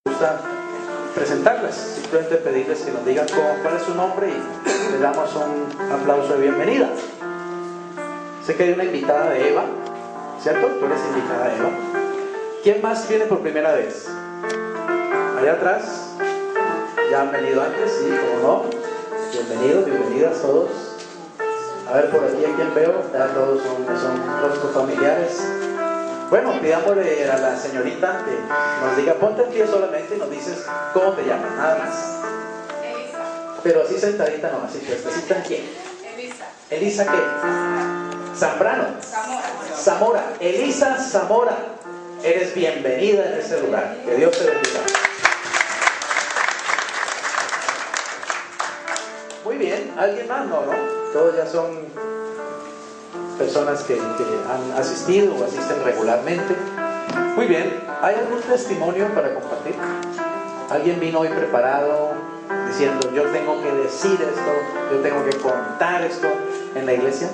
gusta presentarlas, simplemente pedirles que nos digan cuál es su nombre y le damos un aplauso de bienvenida. Sé que hay una invitada de Eva, ¿cierto? Tú eres invitada de Eva. ¿Quién más viene por primera vez? Allá atrás, ya han venido antes, sí, como no. Bienvenidos, bienvenidas todos. A ver, por aquí a quién veo, ya todos son nuestros familiares. Bueno, pidámosle a la señorita que nos diga, ponte en pie solamente y nos dices cómo te llamas, nada más. Elisa. Pero así sentadita no, así puestecita en pie. Elisa. ¿Elisa qué? Zambrano. Zamora. Elisa Zamora, eres bienvenida en este lugar. Que Dios te bendiga. Muy bien, ¿alguien más? No, todos ya son personas que han asistido o asisten regularmente. Muy bien, ¿hay algún testimonio para compartir? ¿Alguien vino hoy preparado diciendo yo tengo que decir esto, yo tengo que contar esto en la iglesia?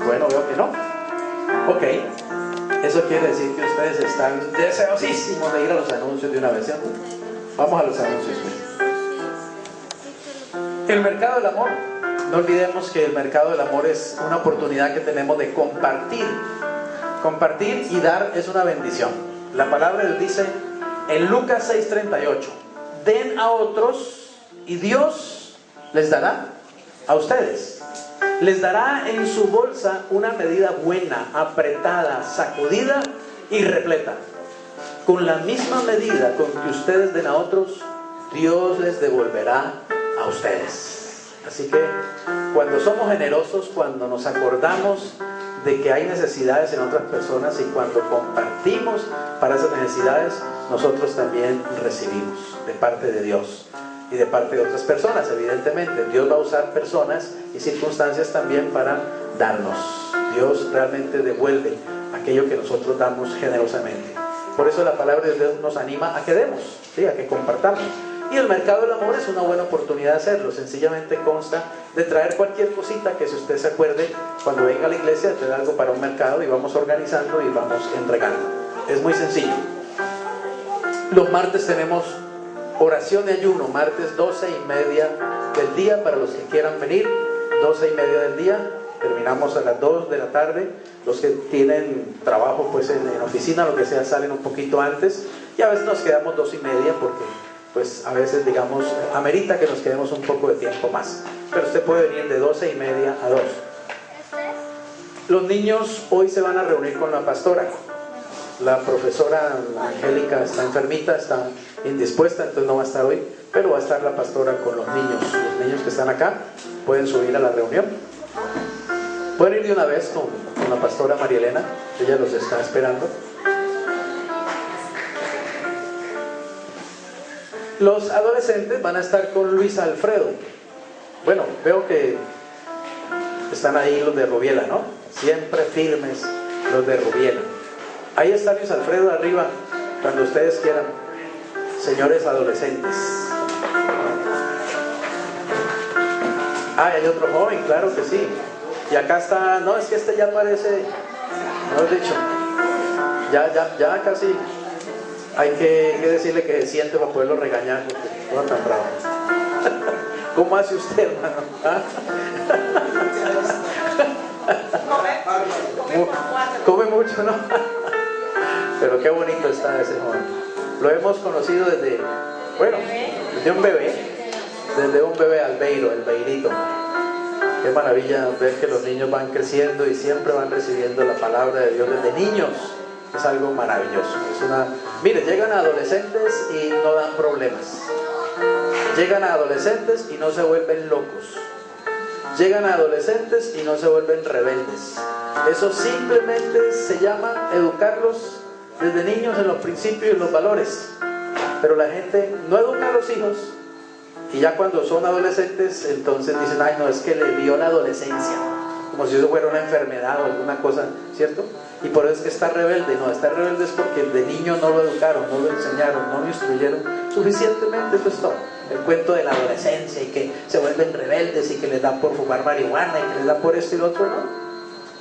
Bueno, veo que no. Ok, eso quiere decir que ustedes están deseosísimos de ir a los anuncios de una vez, ¿cierto? Vamos a los anuncios. El mercado del amor. No olvidemos que el mercado del amor es una oportunidad que tenemos de compartir. Compartir y dar es una bendición. La palabra de Dios dice en Lucas 6:38, den a otros y Dios les dará a ustedes. Les dará en su bolsa una medida buena, apretada, sacudida y repleta. Con la misma medida con que ustedes den a otros, Dios les devolverá a ustedes. Así que cuando somos generosos, cuando nos acordamos de que hay necesidades en otras personas y cuando compartimos para esas necesidades, nosotros también recibimos de parte de Dios y de parte de otras personas. Evidentemente Dios va a usar personas y circunstancias también para darnos. Dios realmente devuelve aquello que nosotros damos generosamente. Por eso la palabra de Dios nos anima a que demos, ¿sí? A que compartamos. Y el mercado del amor es una buena oportunidad de hacerlo. Sencillamente consta de traer cualquier cosita que, si usted se acuerde, cuando venga a la iglesia, de traer algo para un mercado y vamos organizando y vamos entregando. Es muy sencillo. Los martes tenemos oración y ayuno, martes 12:30 del día para los que quieran venir, 12:30 del día. Terminamos a las 2 de la tarde. Los que tienen trabajo pues en oficina, lo que sea, salen un poquito antes. Y a veces nos quedamos 2:30 porque pues a veces, digamos, amerita que nos quedemos un poco de tiempo más. Pero usted puede venir de 12:30 a 2. Los niños hoy se van a reunir con la pastora. La profesora Angélica está enfermita, está indispuesta, entonces no va a estar hoy, pero va a estar la pastora con los niños. Los niños que están acá pueden subir a la reunión. Pueden ir de una vez con la pastora María Elena, ella los está esperando. Los adolescentes van a estar con Luis Alfredo. Bueno, veo que están ahí los de Rubiela, ¿no? Siempre firmes los de Rubiela. Ahí está Luis Alfredo arriba, cuando ustedes quieran, señores adolescentes. Ah, hay otro joven, claro que sí. Y acá está, no, es que este ya parece, no he dicho, ya casi. Hay que decirle que se siente para poderlo regañar, porque no es tan bravo. ¿Cómo hace usted, hermano? ¿Ah? Come mucho, ¿no? Pero qué bonito está ese joven. Lo hemos conocido desde un bebé, Albeiro, el Beirito. Qué maravilla ver que los niños van creciendo y siempre van recibiendo la palabra de Dios desde niños. Es algo maravilloso. Mire, llegan a adolescentes y no dan problemas. Llegan a adolescentes y no se vuelven locos. Llegan a adolescentes y no se vuelven rebeldes. Eso simplemente se llama educarlos desde niños en los principios y los valores. Pero la gente no educa a los hijos y ya cuando son adolescentes entonces dicen, ay no, es que le dio la adolescencia, como si eso fuera una enfermedad o alguna cosa, ¿cierto? Y por eso es que está rebelde. No, está rebelde es porque de niño no lo educaron, no lo enseñaron, no lo instruyeron suficientemente. Eso es todo. El cuento de la adolescencia y que se vuelven rebeldes y que les da por fumar marihuana y que les da por esto y lo otro, ¿no?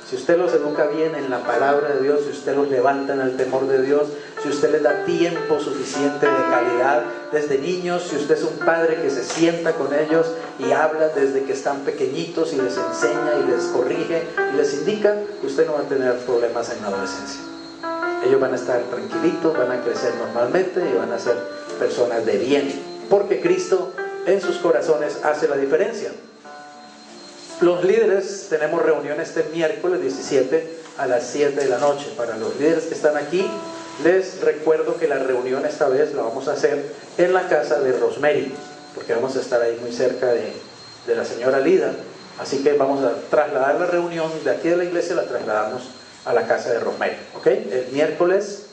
Si usted los educa bien en la palabra de Dios, si usted los levanta en el temor de Dios, si usted les da tiempo suficiente de calidad desde niños, si usted es un padre que se sienta con ellos y habla desde que están pequeñitos y les enseña y les corrige y les indica, usted no va a tener problemas en la adolescencia. Ellos van a estar tranquilitos, van a crecer normalmente y van a ser personas de bien, porque Cristo en sus corazones hace la diferencia. Los líderes tenemos reunión este miércoles 17 a las 7 de la noche. Para los líderes que están aquí, les recuerdo que la reunión esta vez la vamos a hacer en la casa de Rosemary, porque vamos a estar ahí muy cerca de la señora Lida. Así que vamos a trasladar la reunión de aquí de la iglesia, la trasladamos a la casa de Rosemary, ¿ok? El miércoles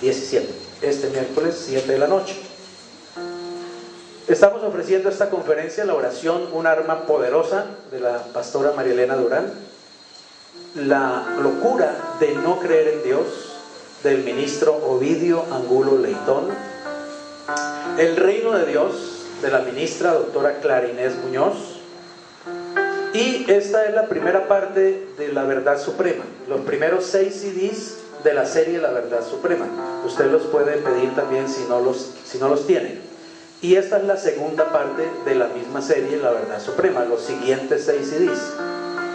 17, este miércoles 7 de la noche. Estamos ofreciendo esta conferencia, la oración, un arma poderosa, de la pastora María Elena Durán. La locura de no creer en Dios, del ministro Ovidio Angulo Leitón. El reino de Dios, de la ministra doctora Clara Inés Muñoz. Y esta es la primera parte de la verdad suprema, los primeros 6 CDs de la serie La Verdad Suprema. Usted los puede pedir también si no los tiene. Y esta es la segunda parte de la misma serie, La Verdad Suprema. Los siguientes 6 CDs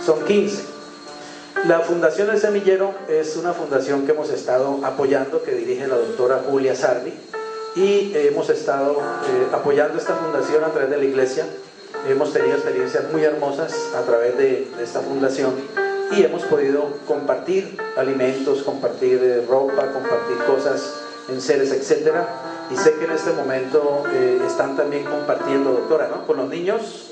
son 15. La Fundación El Semillero es una fundación que hemos estado apoyando, que dirige la doctora Julia Sardi, y hemos estado apoyando esta fundación a través de la iglesia. Hemos tenido experiencias muy hermosas a través de esta fundación y hemos podido compartir alimentos, compartir ropa, compartir cosas, enseres, etcétera. Y sé que en este momento están también compartiendo, doctora, ¿no? Con los niños,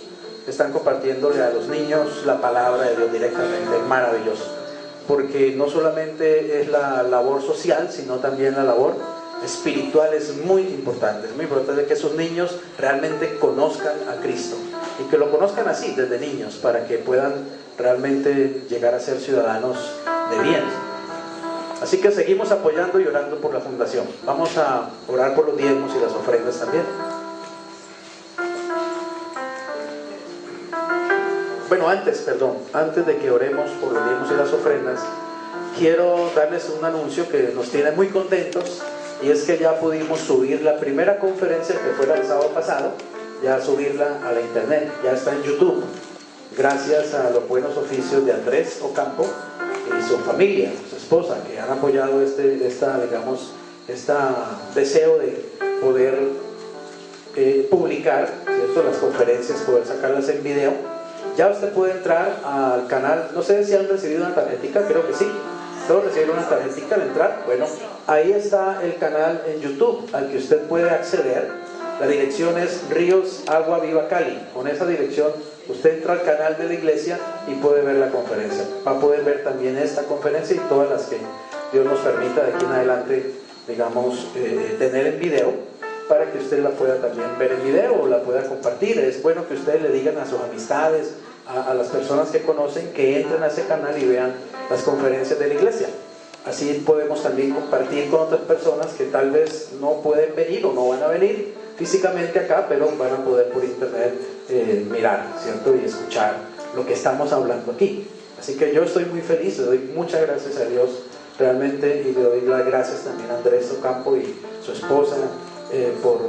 están compartiéndole a los niños la palabra de Dios directamente. Maravilloso, porque no solamente es la labor social, sino también la labor espiritual. Es muy importante que esos niños realmente conozcan a Cristo y que lo conozcan así desde niños, para que puedan realmente llegar a ser ciudadanos de bien. Así que seguimos apoyando y orando por la fundación. Vamos a orar por los diezmos y las ofrendas también. Bueno, antes de que oremos por los diezmos y las ofrendas, quiero darles un anuncio que nos tiene muy contentos, y es que ya pudimos subir la primera conferencia, que fue la del sábado pasado, ya subirla a la internet, ya está en YouTube, gracias a los buenos oficios de Andrés Ocampo y su familia, su esposa, que han apoyado este deseo de poder publicar, ¿cierto?, las conferencias, poder sacarlas en video. Ya usted puede entrar al canal, no sé si han recibido una tarjetita, creo que sí, todos recibieron una tarjetita al entrar. Bueno, ahí está el canal en YouTube al que usted puede acceder. La dirección es Ríos Agua Viva Cali. Con esa dirección usted entra al canal de la iglesia y puede ver la conferencia. Va a poder ver también esta conferencia y todas las que Dios nos permita de aquí en adelante, digamos, tener en video, para que usted la pueda también ver en video o la pueda compartir. Es bueno que ustedes le digan a sus amistades, a las personas que conocen, que entren a ese canal y vean las conferencias de la iglesia. Así podemos también compartir con otras personas que tal vez no pueden venir o no van a venir físicamente acá, pero van a poder por internet mirar, ¿cierto?, y escuchar lo que estamos hablando aquí. Así que yo estoy muy feliz, le doy muchas gracias a Dios realmente, y le doy las gracias también a Andrés Ocampo y su esposa, por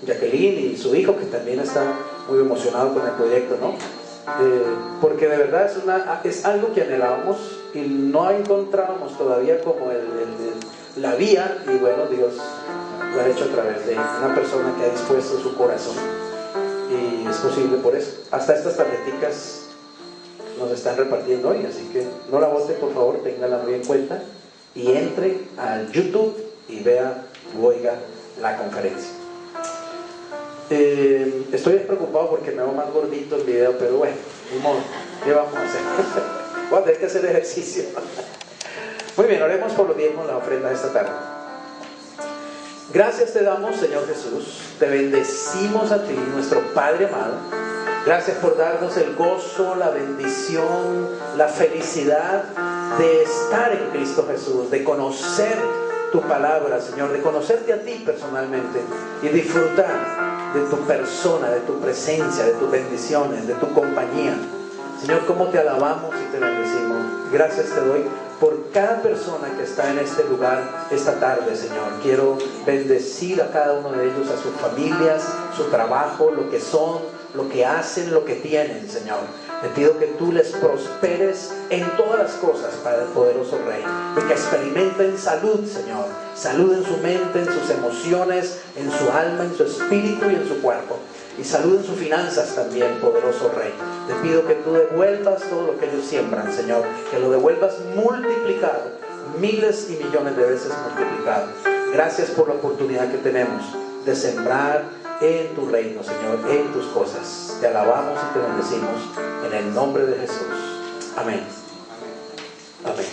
Jacqueline y su hijo, que también está muy emocionado con el proyecto, ¿no? Porque de verdad es algo que anhelábamos y no encontrábamos todavía como la vía, y bueno, Dios lo ha hecho a través de una persona que ha dispuesto su corazón, y es posible por eso. Hasta estas tarjeticas nos están repartiendo hoy, así que no la bote, por favor, téngala muy en cuenta y entre al YouTube y vea o oiga la conferencia. Estoy preocupado porque me veo más gordito el video, pero bueno, ni modo, ¿qué vamos a hacer? Voy a tener que hacer ejercicio. Muy bien, oremos por los diezmos, la ofrenda de esta tarde. Gracias te damos, Señor Jesús, te bendecimos a ti, nuestro Padre amado. Gracias por darnos el gozo, la bendición, la felicidad de estar en Cristo Jesús, de conocer tu palabra, Señor, de conocerte a ti personalmente y disfrutar de tu persona, de tu presencia, de tus bendiciones, de tu compañía. Señor, cómo te alabamos y te bendecimos. Gracias te doy por cada persona que está en este lugar esta tarde, Señor. Quiero bendecir a cada uno de ellos, a sus familias, su trabajo, lo que son, lo que hacen, lo que tienen, Señor. Te pido que tú les prosperes en todas las cosas, Padre poderoso Rey, y que experimenten salud, Señor. Salud en su mente, en sus emociones, en su alma, en su espíritu y en su cuerpo. Y salud en sus finanzas también, poderoso Rey. Te pido que tú devuelvas todo lo que ellos siembran, Señor. Que lo devuelvas multiplicado, miles y millones de veces multiplicado. Gracias por la oportunidad que tenemos de sembrar en tu reino, Señor, en tus cosas. Te alabamos y te bendecimos en el nombre de Jesús. Amén. Amén.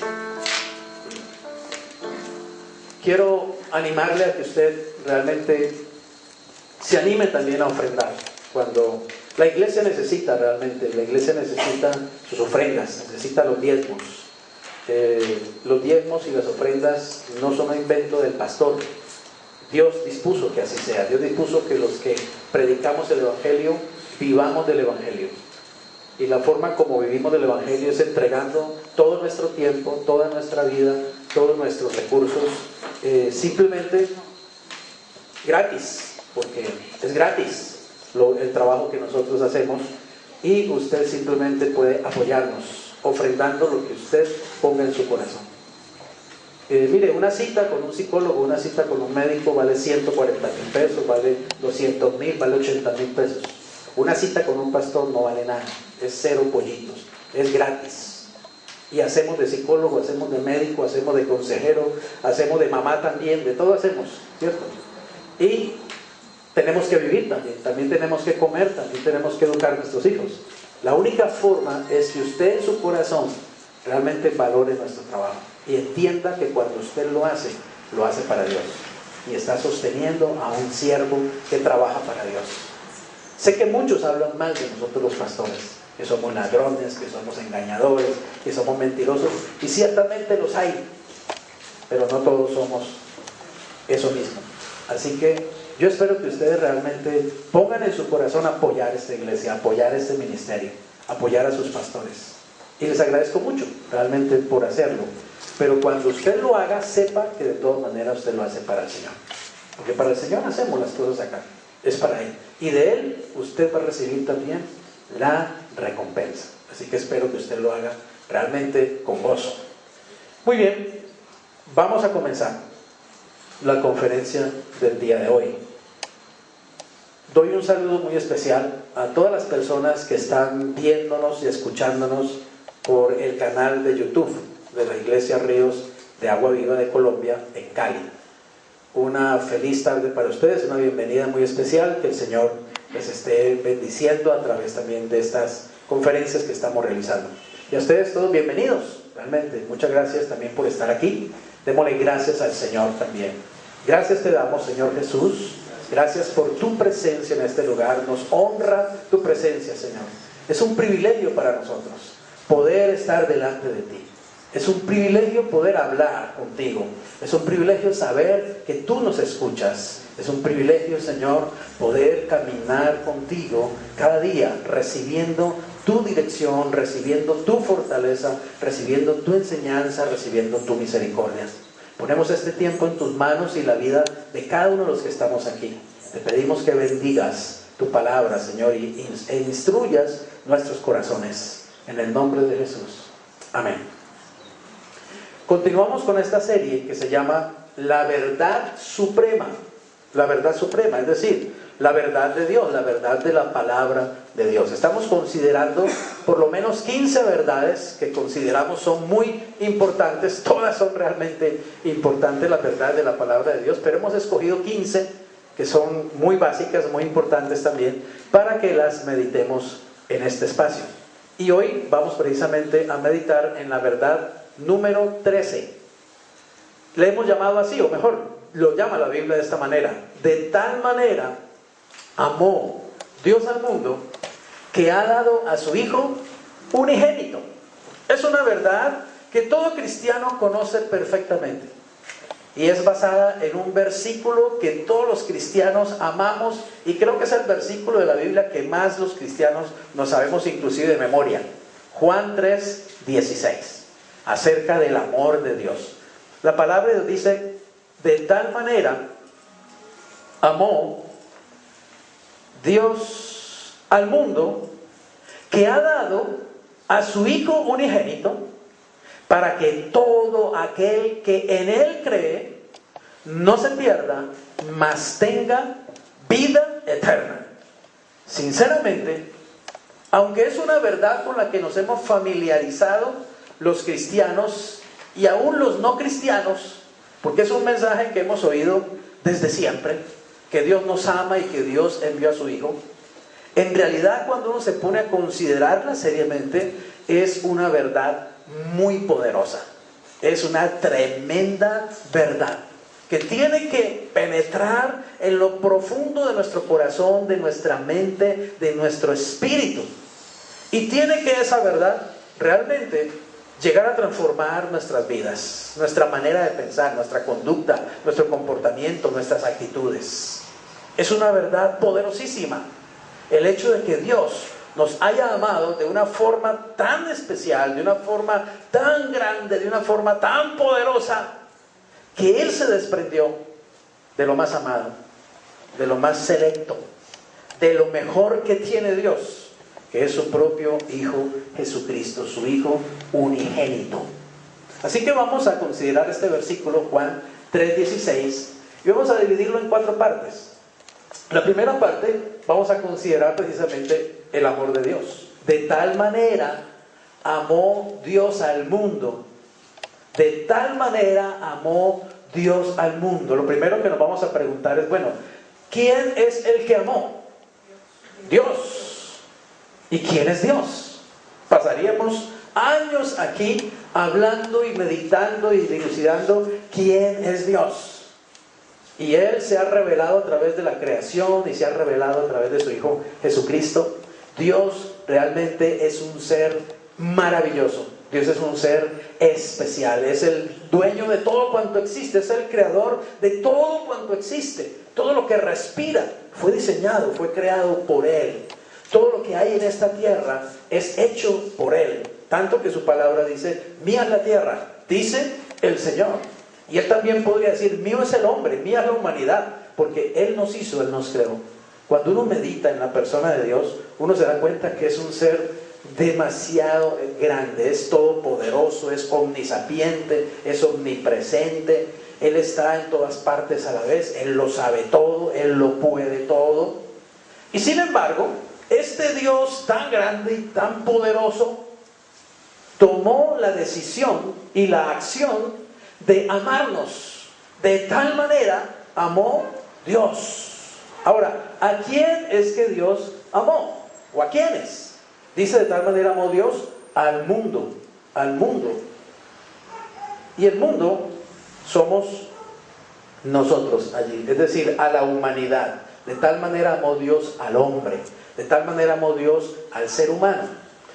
Quiero animarle a que usted realmente se anime también a ofrendar. Cuando la iglesia necesita realmente, la iglesia necesita sus ofrendas, necesita los diezmos. Los diezmos y las ofrendas no son un invento del pastor. Dios dispuso que así sea. Dios dispuso que los que predicamos el Evangelio vivamos del Evangelio. Y la forma como vivimos del Evangelio es entregando todo nuestro tiempo, toda nuestra vida, todos nuestros recursos, simplemente gratis. Porque es gratis el trabajo que nosotros hacemos, y usted simplemente puede apoyarnos ofrendando lo que usted ponga en su corazón. Mire, una cita con un psicólogo, una cita con un médico vale 140,000 pesos, vale 200,000, vale 80,000 pesos. Una cita con un pastor no vale nada, es 0 pollitos, es gratis. Y hacemos de psicólogo, hacemos de médico, hacemos de consejero, hacemos de mamá también, de todo hacemos, ¿cierto? Y tenemos que vivir también tenemos que comer, también tenemos que educar a nuestros hijos. La única forma es que usted en su corazón realmente valore nuestro trabajo y entienda que cuando usted lo hace para Dios, y está sosteniendo a un siervo que trabaja para Dios. Sé que muchos hablan mal de nosotros los pastores, que somos ladrones, que somos engañadores, que somos mentirosos, y ciertamente los hay, pero no todos somos eso mismo. Así que yo espero que ustedes realmente pongan en su corazón apoyar esta iglesia, apoyar este ministerio, apoyar a sus pastores. Y les agradezco mucho realmente por hacerlo. Pero cuando usted lo haga, sepa que de todas maneras usted lo hace para el Señor. Porque para el Señor hacemos las cosas acá. Es para Él. Y de Él usted va a recibir también la recompensa. Así que espero que usted lo haga realmente con gozo. Muy bien, vamos a comenzar la conferencia del día de hoy. Doy un saludo muy especial a todas las personas que están viéndonos y escuchándonos por el canal de YouTube de la Iglesia Ríos de Agua Viva de Colombia en Cali. Una feliz tarde para ustedes, una bienvenida muy especial, que el Señor les esté bendiciendo a través también de estas conferencias que estamos realizando. Y a ustedes todos bienvenidos, realmente, muchas gracias también por estar aquí. Démosle gracias al Señor también. Gracias te damos, Señor Jesús. Gracias por tu presencia en este lugar. Nos honra tu presencia, Señor. Es un privilegio para nosotros poder estar delante de ti. Es un privilegio poder hablar contigo. Es un privilegio saber que tú nos escuchas. Es un privilegio, Señor, poder caminar contigo cada día, recibiendo tu dirección, recibiendo tu fortaleza, recibiendo tu enseñanza, recibiendo tu misericordia. Ponemos este tiempo en tus manos y la vida de cada uno de los que estamos aquí. Te pedimos que bendigas tu palabra, Señor, e instruyas nuestros corazones. En el nombre de Jesús. Amén. Continuamos con esta serie que se llama La Verdad Suprema. La Verdad Suprema, es decir, la verdad de Dios, la verdad de la palabra de Dios. Estamos considerando por lo menos 15 verdades que consideramos son muy importantes. Todas son realmente importantes, la verdad de la palabra de Dios, pero hemos escogido 15 que son muy básicas, muy importantes también, para que las meditemos en este espacio. Y hoy vamos precisamente a meditar en la verdad número 13. Le hemos llamado así, o mejor, lo llama la Biblia de esta manera: de tal manera amó Dios al mundo que ha dado a su Hijo unigénito. Es una verdad que todo cristiano conoce perfectamente, y es basada en un versículo que todos los cristianos amamos, y creo que es el versículo de la Biblia que más los cristianos nos sabemos inclusive de memoria. Juan 3:16, acerca del amor de Dios. La palabra de Dios dice: de tal manera amó Dios al mundo, que ha dado a su Hijo unigénito, para que todo aquel que en Él cree no se pierda, mas tenga vida eterna. Sinceramente, aunque es una verdad con la que nos hemos familiarizado los cristianos y aún los no cristianos, porque es un mensaje que hemos oído desde siempre, que Dios nos ama y que Dios envió a su Hijo, en realidad cuando uno se pone a considerarla seriamente, es una verdad muy poderosa. Es una tremenda verdad que tiene que penetrar en lo profundo de nuestro corazón, de nuestra mente, de nuestro espíritu. Y tiene que esa verdad realmente llegar a transformar nuestras vidas, nuestra manera de pensar, nuestra conducta, nuestro comportamiento, nuestras actitudes. Es una verdad poderosísima. El hecho de que Dios nos haya amado de una forma tan especial, de una forma tan grande, de una forma tan poderosa, que Él se desprendió de lo más amado, de lo más selecto, de lo mejor que tiene Dios, que es su propio Hijo Jesucristo, su Hijo unigénito. Así que vamos a considerar este versículo, Juan 3:16, y vamos a dividirlo en 4 partes. La primera parte vamos a considerar precisamente el amor de Dios. De tal manera amó Dios al mundo. De tal manera amó Dios al mundo. Lo primero que nos vamos a preguntar es, bueno, ¿quién es el que amó? Dios. ¿Y quién es Dios? Pasaríamos años aquí hablando y meditando y dilucidando quién es Dios. Y Él se ha revelado a través de la creación y se ha revelado a través de su Hijo Jesucristo. Dios realmente es un ser maravilloso. Dios es un ser especial. Es el dueño de todo cuanto existe. Es el creador de todo cuanto existe. Todo lo que respira fue diseñado, fue creado por Él. Todo lo que hay en esta tierra es hecho por Él. Tanto que su palabra dice: mía es la tierra, dice el Señor. Y Él también podría decir: mío es el hombre, mía es la humanidad, porque Él nos hizo, Él nos creó. Cuando uno medita en la persona de Dios, uno se da cuenta que es un ser demasiado grande, es todopoderoso, es omnisapiente, es omnipresente. Él está en todas partes a la vez, Él lo sabe todo, Él lo puede todo. Y sin embargo, este Dios tan grande y tan poderoso tomó la decisión y la acción de amarnos. De tal manera amó Dios. Ahora, ¿a quién es que Dios amó? ¿O a quiénes? Dice: de tal manera amó Dios al mundo. Al mundo. Y el mundo somos nosotros allí, es decir, a la humanidad. De tal manera amó Dios al hombre. De tal manera amó Dios al ser humano.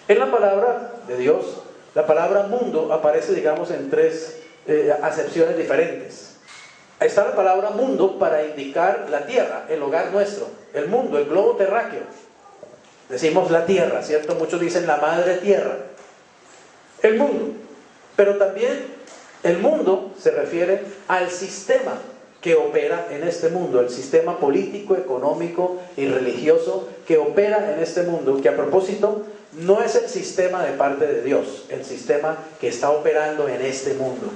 En la palabra de Dios, la palabra mundo aparece, digamos, en 3 acepciones diferentes. Está la palabra mundo para indicar la tierra, el hogar nuestro, el mundo, el globo terráqueo. Decimos la tierra, ¿cierto? Muchos dicen la madre tierra. El mundo. Pero también el mundo se refiere al sistema que opera en este mundo, el sistema político, económico y religioso que opera en este mundo, que a propósito no es el sistema de parte de Dios, el sistema que está operando en este mundo.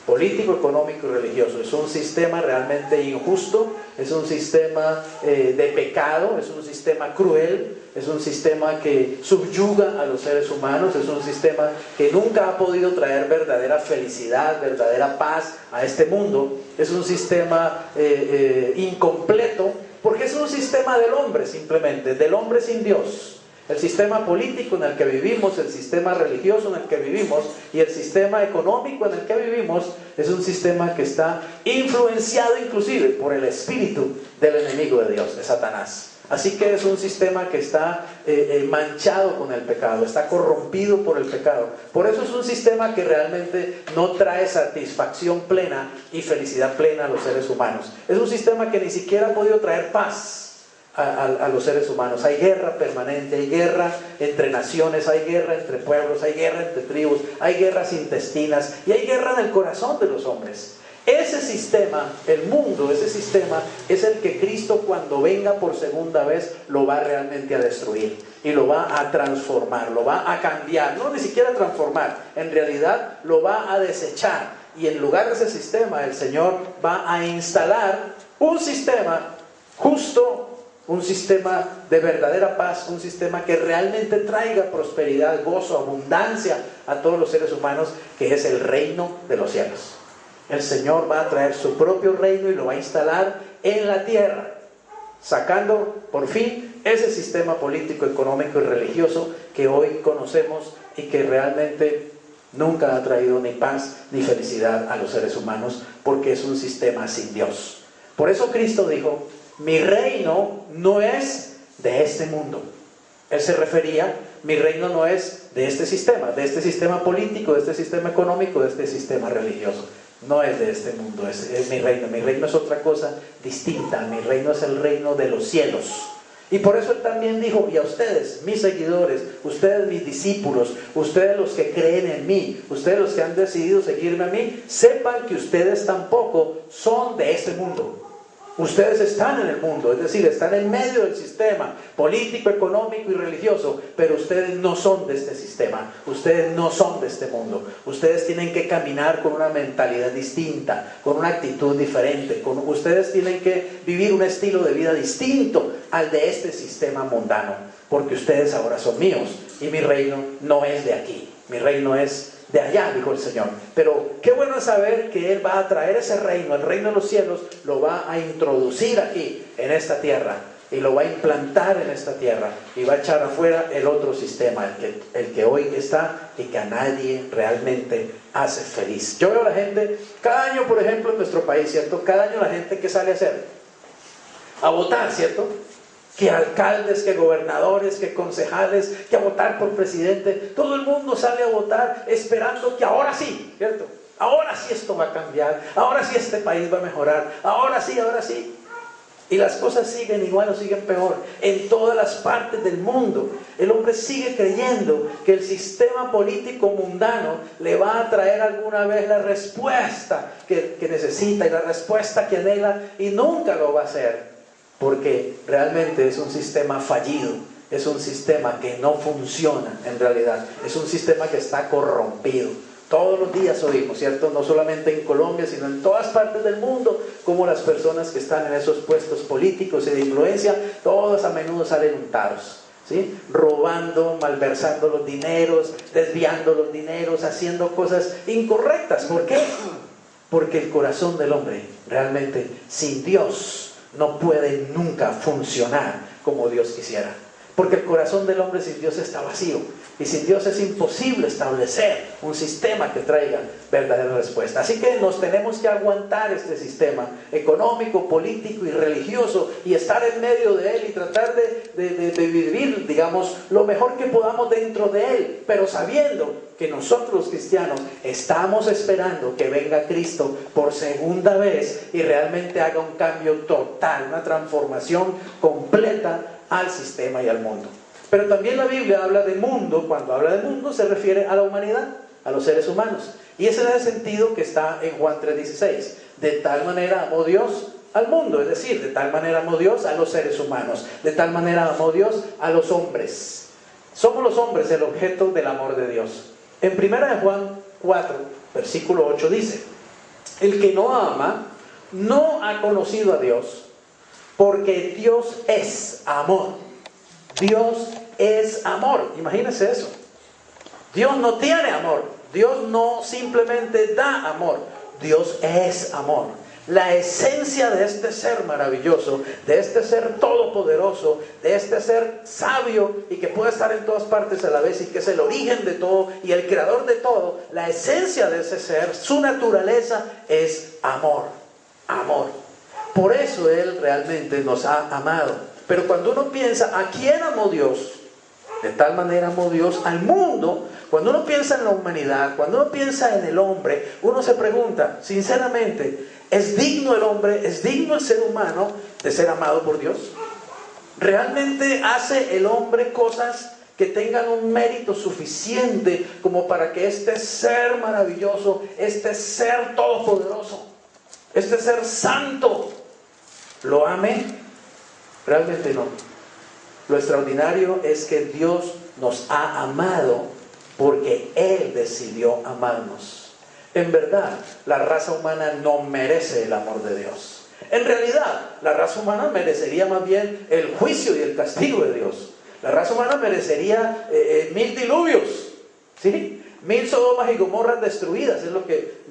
Político, económico y religioso. Es un sistema realmente injusto, es un sistema de pecado, es un sistema cruel, es un sistema que subyuga a los seres humanos, es un sistema que nunca ha podido traer verdadera felicidad, verdadera paz a este mundo. Es un sistema incompleto, porque es un sistema del hombre simplemente, del hombre sin Dios. El sistema político en el que vivimos, el sistema religioso en el que vivimos y el sistema económico en el que vivimos es un sistema que está influenciado inclusive por el espíritu del enemigo de Dios, de Satanás. Así que es un sistema que está manchado con el pecado, está corrompido por el pecado. Por eso es un sistema que realmente no trae satisfacción plena y felicidad plena a los seres humanos. Es un sistema que ni siquiera ha podido traer paz a los seres humanos. Hay guerra permanente, hay guerra entre naciones, hay guerra entre pueblos, hay guerra entre tribus, hay guerras intestinas y hay guerra en el corazón de los hombres. Ese sistema, el mundo, ese sistema es el que Cristo, cuando venga por segunda vez, lo va realmente a destruir y lo va a transformar, lo va a cambiar, no ni siquiera transformar, en realidad lo va a desechar, y en lugar de ese sistema el Señor va a instalar un sistema justo, un sistema de verdadera paz, un sistema que realmente traiga prosperidad, gozo, abundancia a todos los seres humanos, que es el reino de los cielos. El Señor va a traer su propio reino y lo va a instalar en la tierra, sacando por fin ese sistema político, económico y religioso que hoy conocemos y que realmente nunca ha traído ni paz ni felicidad a los seres humanos, porque es un sistema sin Dios. Por eso Cristo dijo: mi reino no es de este mundo. Él se refería: mi reino no es de este sistema político, de este sistema económico, de este sistema religioso. No es de este mundo, es mi reino. Mi reino es otra cosa distinta. Mi reino es el reino de los cielos. Y por eso Él también dijo: y a ustedes, mis seguidores, ustedes mis discípulos, ustedes los que creen en mí, ustedes los que han decidido seguirme a mí, sepan que ustedes tampoco son de este mundo. Ustedes están en el mundo, es decir, están en medio del sistema político, económico y religioso, pero ustedes no son de este sistema, ustedes no son de este mundo. Ustedes tienen que caminar con una mentalidad distinta, con una actitud diferente, ustedes tienen que vivir un estilo de vida distinto al de este sistema mundano, porque ustedes ahora son míos y mi reino no es de aquí, mi reino es de allá, dijo el Señor. Pero qué bueno es saber que Él va a traer ese reino, el reino de los cielos, lo va a introducir aquí en esta tierra y lo va a implantar en esta tierra y va a echar afuera el otro sistema, el que hoy está y que a nadie realmente hace feliz. Yo veo a la gente, cada año, por ejemplo, en nuestro país, ¿cierto? Cada año la gente, ¿qué sale a hacer? A votar, ¿cierto? Que alcaldes, que gobernadores, que concejales, que a votar por presidente. Todo el mundo sale a votar esperando que ahora sí, ¿cierto? Ahora sí esto va a cambiar, ahora sí este país va a mejorar, ahora sí, ahora sí. Y las cosas siguen igual o siguen peor. En todas las partes del mundo, el hombre sigue creyendo que el sistema político mundano le va a traer alguna vez la respuesta que necesita y la respuesta que anhela, y nunca lo va a hacer. Porque realmente es un sistema fallido, es un sistema que no funciona en realidad, es un sistema que está corrompido. Todos los días oímos, ¿cierto? No solamente en Colombia, sino en todas partes del mundo, como las personas que están en esos puestos políticos y de influencia, todas a menudo salen untados, ¿sí? Robando, malversando los dineros, desviando los dineros, haciendo cosas incorrectas. ¿Por qué? Porque el corazón del hombre realmente sin Dios no puede nunca funcionar como Dios quisiera. Porque el corazón del hombre sin Dios está vacío. Y sin Dios es imposible establecer un sistema que traiga verdadera respuesta. Así que nos tenemos que aguantar este sistema económico, político y religioso, y estar en medio de él y tratar de vivir, digamos, lo mejor que podamos dentro de él, pero sabiendo que nosotros los cristianos estamos esperando que venga Cristo por segunda vez y realmente haga un cambio total, una transformación completa al sistema y al mundo. Pero también la Biblia habla de mundo. Cuando habla de mundo se refiere a la humanidad, a los seres humanos, y ese es el sentido que está en Juan 3:16. De tal manera amó Dios al mundo, es decir, de tal manera amó Dios a los seres humanos, de tal manera amó Dios a los hombres. Somos los hombres el objeto del amor de Dios. En 1 Juan 4, versículo 8 dice: el que no ama no ha conocido a Dios, porque Dios es amor. Dios es amor. Imagínense eso. Dios no tiene amor. Dios no simplemente da amor. Dios es amor. La esencia de este ser maravilloso, de este ser todopoderoso, de este ser sabio y que puede estar en todas partes a la vez y que es el origen de todo y el creador de todo, la esencia de ese ser, su naturaleza es amor. Amor. Por eso Él realmente nos ha amado. Pero cuando uno piensa, ¿a quién amó Dios? De tal manera amó Dios al mundo. Cuando uno piensa en la humanidad, cuando uno piensa en el hombre, uno se pregunta, sinceramente, ¿es digno el hombre, es digno el ser humano de ser amado por Dios? ¿Realmente hace el hombre cosas que tengan un mérito suficiente como para que este ser maravilloso, este ser todopoderoso, este ser santo, lo ame? Realmente no. Lo extraordinario es que Dios nos ha amado porque Él decidió amarnos. En verdad, la raza humana no merece el amor de Dios. En realidad, la raza humana merecería más bien el juicio y el castigo de Dios. La raza humana merecería 1000 diluvios, ¿sí? 1000 Sodomas y Gomorras destruidas. Es lo que,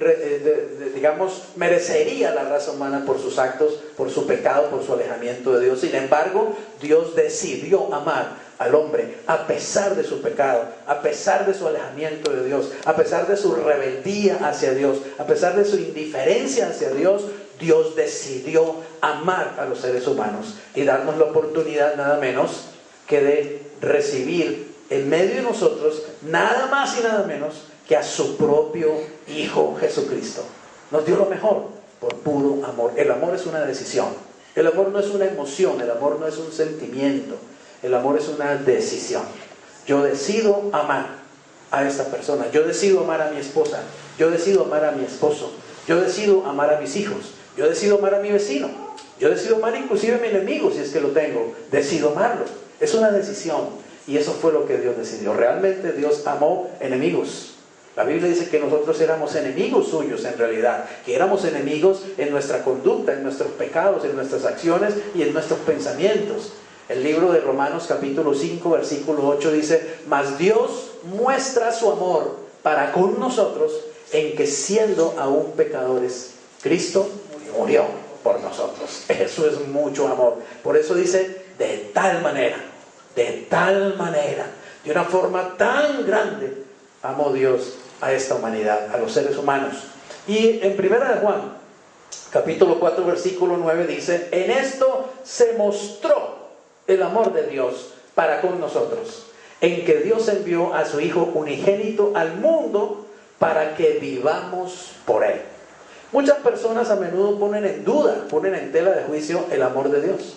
digamos, merecería la raza humana por sus actos, por su pecado, por su alejamiento de Dios. Sin embargo, Dios decidió amar al hombre a pesar de su pecado, a pesar de su alejamiento de Dios, a pesar de su rebeldía hacia Dios, a pesar de su indiferencia hacia Dios. Dios decidió amar a los seres humanos y darnos la oportunidad nada menos que de recibir en medio de nosotros nada más y nada menos que a su propio Hijo Jesucristo. Nos dio lo mejor por puro amor. El amor es una decisión. El amor no es una emoción, el amor no es un sentimiento. El amor es una decisión. Yo decido amar a esta persona. Yo decido amar a mi esposa. Yo decido amar a mi esposo. Yo decido amar a mis hijos. Yo decido amar a mi vecino. Yo decido amar inclusive a mi enemigo si es que lo tengo. Decido amarlo. Es una decisión. Y eso fue lo que Dios decidió. Realmente Dios amó enemigos. La Biblia dice que nosotros éramos enemigos suyos en realidad. Que éramos enemigos en nuestra conducta, en nuestros pecados, en nuestras acciones y en nuestros pensamientos. El libro de Romanos capítulo 5 versículo 8 dice: mas Dios muestra su amor para con nosotros en que siendo aún pecadores, Cristo murió por nosotros. Eso es mucho amor. Por eso dice: de tal manera, de una forma tan grande, amó Dios a esta humanidad, a los seres humanos. Y en 1 de Juan, capítulo 4, versículo 9 dice: en esto se mostró el amor de Dios para con nosotros, en que Dios envió a su Hijo unigénito al mundo para que vivamos por Él. Muchas personas a menudo ponen en duda, ponen en tela de juicio el amor de Dios.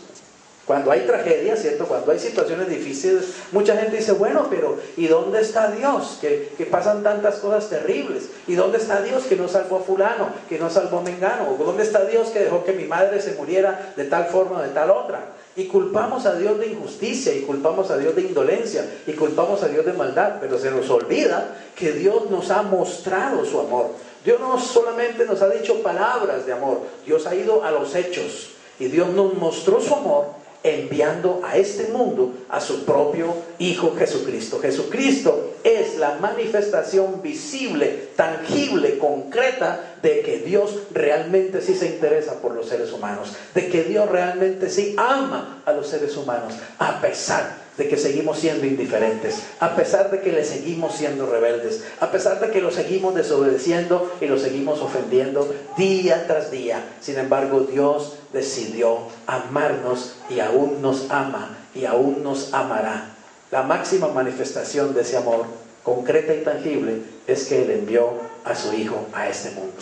Cuando hay tragedias, ¿cierto? Cuando hay situaciones difíciles, mucha gente dice: bueno, pero ¿y dónde está Dios? Que pasan tantas cosas terribles. ¿Y dónde está Dios que no salvó a fulano, que no salvó a mengano? ¿O dónde está Dios que dejó que mi madre se muriera de tal forma o de tal otra? Y culpamos a Dios de injusticia, y culpamos a Dios de indolencia, y culpamos a Dios de maldad. Pero se nos olvida que Dios nos ha mostrado su amor. Dios no solamente nos ha dicho palabras de amor, Dios ha ido a los hechos. Y Dios nos mostró su amor enviando a este mundo a su propio Hijo Jesucristo. Jesucristo es la manifestación visible, tangible, concreta de que Dios realmente sí se interesa por los seres humanos, de que Dios realmente sí ama a los seres humanos, a pesar de que seguimos siendo indiferentes, a pesar de que le seguimos siendo rebeldes, a pesar de que lo seguimos desobedeciendo y lo seguimos ofendiendo día tras día. Sin embargo, Dios decidió amarnos y aún nos ama y aún nos amará. La máxima manifestación de ese amor, concreta y tangible, es que Él envió a su Hijo a este mundo.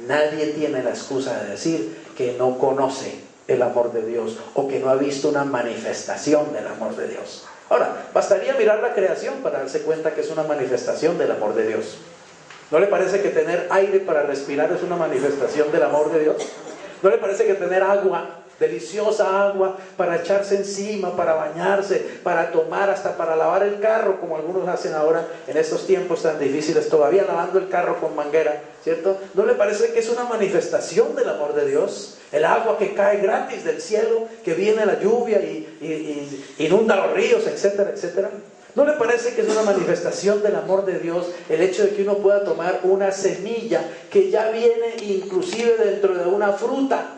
Nadie tiene la excusa de decir que no conoce el amor de Dios o que no ha visto una manifestación del amor de Dios. Ahora, bastaría mirar la creación para darse cuenta que es una manifestación del amor de Dios. ¿No le parece que tener aire para respirar es una manifestación del amor de Dios? ¿No le parece que tener agua, deliciosa agua, para echarse encima, para bañarse, para tomar, hasta para lavar el carro, como algunos hacen ahora en estos tiempos tan difíciles, todavía lavando el carro con manguera, ¿cierto? ¿No le parece que es una manifestación del amor de Dios? El agua que cae gratis del cielo, que viene la lluvia y inunda los ríos, etcétera, etcétera. ¿No le parece que es una manifestación del amor de Dios el hecho de que uno pueda tomar una semilla que ya viene inclusive dentro de una fruta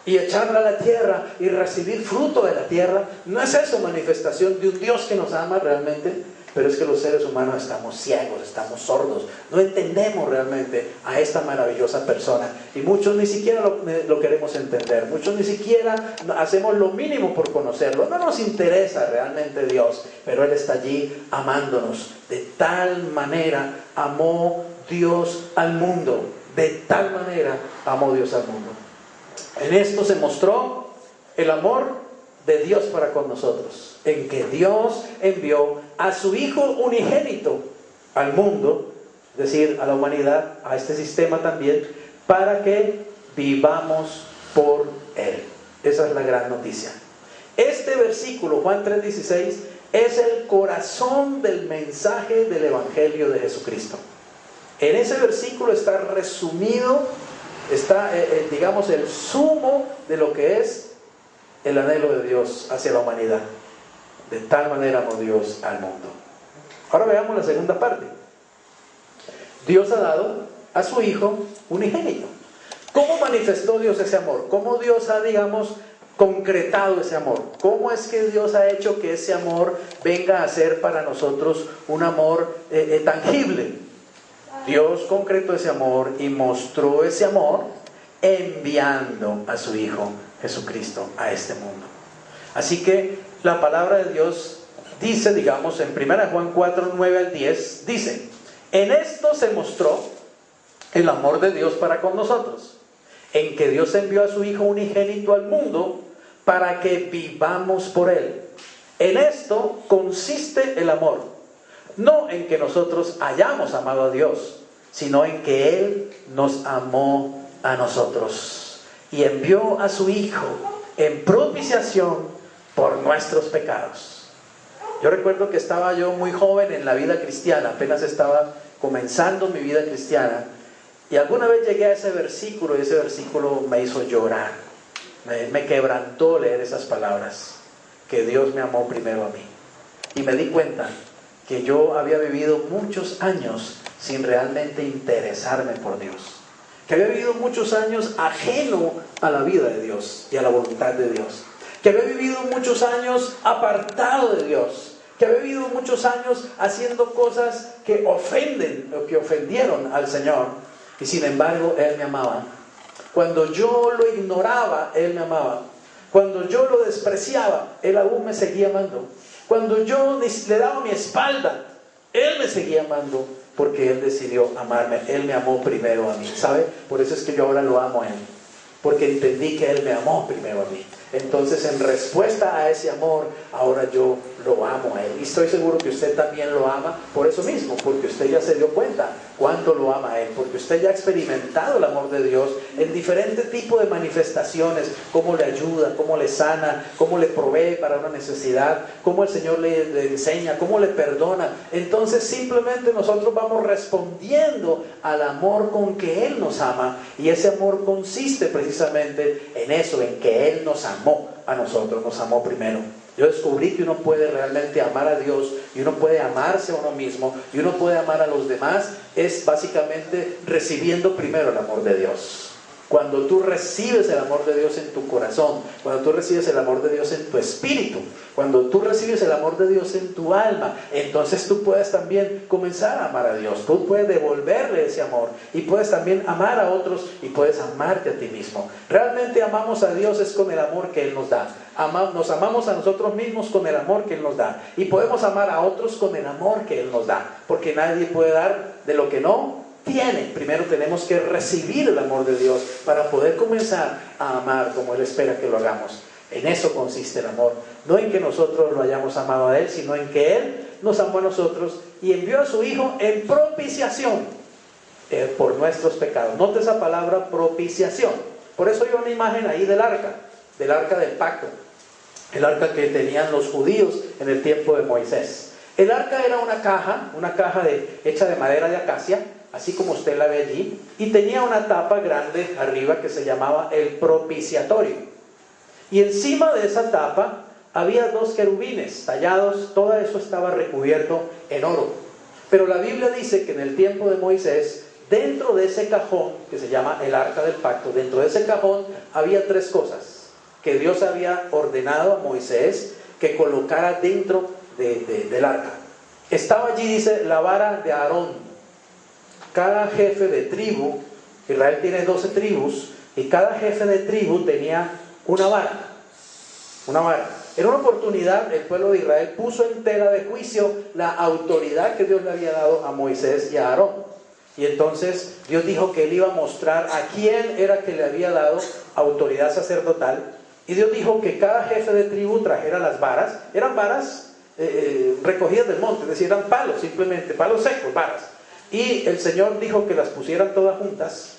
y echarla a la tierra y recibir fruto de la tierra? ¿No es eso manifestación de un Dios que nos ama realmente? Pero es que los seres humanos estamos ciegos, estamos sordos, no entendemos realmente a esta maravillosa persona, y muchos ni siquiera lo queremos entender, muchos ni siquiera hacemos lo mínimo por conocerlo. No nos interesa realmente Dios, pero Él está allí amándonos. De tal manera amó Dios al mundo, de tal manera amó Dios al mundo. En esto se mostró el amor de Dios para con nosotros, en que Dios envió a su Hijo unigénito al mundo, es decir, a la humanidad, a este sistema también, para que vivamos por Él. Esa es la gran noticia. Este versículo, Juan 3:16, es el corazón del mensaje del Evangelio de Jesucristo. En ese versículo está resumido, está, digamos, el sumo de lo que es el anhelo de Dios hacia la humanidad. De tal manera amó Dios al mundo. Ahora veamos la segunda parte. Dios ha dado a su Hijo unigénito. ¿Cómo manifestó Dios ese amor? ¿Cómo Dios ha, digamos, concretado ese amor? ¿Cómo es que Dios ha hecho que ese amor venga a ser para nosotros un amor tangible? Dios concretó ese amor y mostró ese amor enviando a su Hijo Jesucristo a este mundo. Así que la palabra de Dios dice, digamos, en 1 Juan 4, 9 al 10, dice: en esto se mostró el amor de Dios para con nosotros, en que Dios envió a su Hijo unigénito al mundo para que vivamos por Él. En esto consiste el amor, no en que nosotros hayamos amado a Dios, sino en que Él nos amó a nosotros y envió a su Hijo en propiciación por nuestros pecados. Yo recuerdo que estaba yo muy joven en la vida cristiana, apenas estaba comenzando mi vida cristiana, y alguna vez llegué a ese versículo, y ese versículo me hizo llorar, me quebrantó leer esas palabras, que Dios me amó primero a mí. Y me di cuenta que yo había vivido muchos años sin realmente interesarme por Dios, que había vivido muchos años ajeno a la vida de Dios y a la voluntad de Dios, que había vivido muchos años apartado de Dios, que había vivido muchos años haciendo cosas que ofenden o que ofendieron al Señor, y sin embargo Él me amaba. Cuando yo lo ignoraba, Él me amaba. Cuando yo lo despreciaba, Él aún me seguía amando. Cuando yo le daba mi espalda, Él me seguía amando, porque Él decidió amarme. Él me amó primero a mí, ¿sabe? Por eso es que yo ahora lo amo a Él, porque entendí que Él me amó primero a mí. Entonces, en respuesta a ese amor, ahora yo lo amo a Él. Y estoy seguro que usted también lo ama por eso mismo, porque usted ya se dio cuenta cuánto lo ama a Él, porque usted ya ha experimentado el amor de Dios en diferentes tipos de manifestaciones, cómo le ayuda, cómo le sana, cómo le provee para una necesidad, cómo el Señor le enseña, cómo le perdona. Entonces, simplemente nosotros vamos respondiendo al amor con que Él nos ama, y ese amor consiste precisamente en eso, en que Él nos amó a nosotros, nos amó primero. Yo descubrí que uno puede realmente amar a Dios, y uno puede amarse a uno mismo, y uno puede amar a los demás, es básicamente recibiendo primero el amor de Dios. Cuando tú recibes el amor de Dios en tu corazón, cuando tú recibes el amor de Dios en tu espíritu, cuando tú recibes el amor de Dios en tu alma, entonces tú puedes también comenzar a amar a Dios. Tú puedes devolverle ese amor, y puedes también amar a otros, y puedes amarte a ti mismo. Realmente amamos a Dios es con el amor que Él nos da. Nos amamos a nosotros mismos con el amor que Él nos da, y podemos amar a otros con el amor que Él nos da, porque nadie puede dar de lo que no tiene. Primero tenemos que recibir el amor de Dios para poder comenzar a amar como Él espera que lo hagamos. En eso consiste el amor, no en que nosotros lo hayamos amado a Él, sino en que Él nos amó a nosotros y envió a su Hijo en propiciación por nuestros pecados. Note esa palabra, propiciación. Por eso hay una imagen ahí del arca del pacto, el arca que tenían los judíos en el tiempo de Moisés. El arca era una caja hecha de madera de acacia, así como usted la ve allí, y tenía una tapa grande arriba que se llamaba el propiciatorio. Y encima de esa tapa había 2 querubines tallados, todo eso estaba recubierto en oro. Pero la Biblia dice que en el tiempo de Moisés, dentro de ese cajón que se llama el arca del pacto, dentro de ese cajón había 3 cosas que Dios había ordenado a Moisés que colocara dentro del arca. Estaba allí, dice, la vara de Aarón. Cada jefe de tribu, Israel tiene 12 tribus, y cada jefe de tribu tenía una vara. En una oportunidad, el pueblo de Israel puso en tela de juicio la autoridad que Dios le había dado a Moisés y a Aarón. Y entonces Dios dijo que Él iba a mostrar a quién era que le había dado autoridad sacerdotal Y Dios dijo que cada jefe de tribu trajera las varas. Eran varas recogidas del monte, es decir, eran palos, simplemente palos secos, varas. Y el Señor dijo que las pusieran todas juntas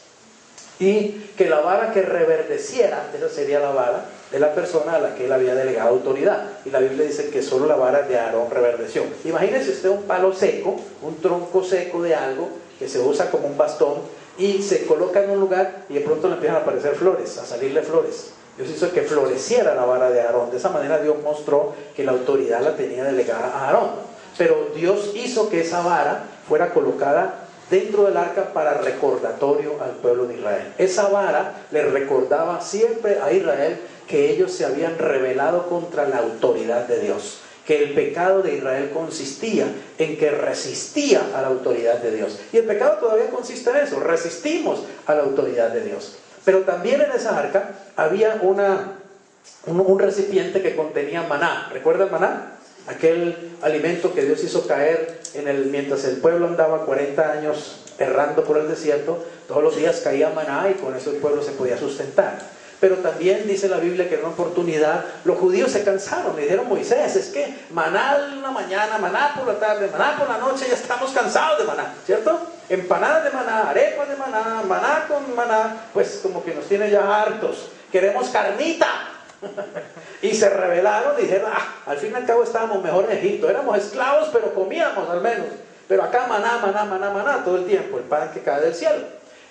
y que la vara que reverdeciera, esa sería la vara de la persona a la que él había delegado autoridad. Y la Biblia dice que solo la vara de Aarón reverdeció. Imagínense usted un palo seco, un tronco seco de algo que se usa como un bastón y se coloca en un lugar y de pronto le empiezan a aparecer flores, a salirle flores. Dios hizo que floreciera la vara de Aarón. De esa manera Dios mostró que la autoridad la tenía delegada a Aarón. Pero Dios hizo que esa vara fuera colocada dentro del arca para recordatorio al pueblo de Israel. Esa vara le recordaba siempre a Israel que ellos se habían rebelado contra la autoridad de Dios, que el pecado de Israel consistía en que resistía a la autoridad de Dios. Y el pecado todavía consiste en eso, resistimos a la autoridad de Dios. Pero también en esa arca había un recipiente que contenía maná. ¿Recuerda el maná? Aquel alimento que Dios hizo caer mientras el pueblo andaba 40 años errando por el desierto. Todos los días caía maná y con eso el pueblo se podía sustentar. Pero también dice la Biblia que en una oportunidad los judíos se cansaron. Le dijeron: Moisés, es que maná en la mañana, maná por la tarde, maná por la noche, ya estamos cansados de maná, ¿cierto? Empanadas de maná, arepas de maná, maná con maná, pues como que nos tiene ya hartos. Queremos carnita. Y se rebelaron y dijeron: al fin y al cabo estábamos mejor en Egipto, éramos esclavos pero comíamos al menos, pero acá maná, maná, maná, maná todo el tiempo, el pan que cae del cielo.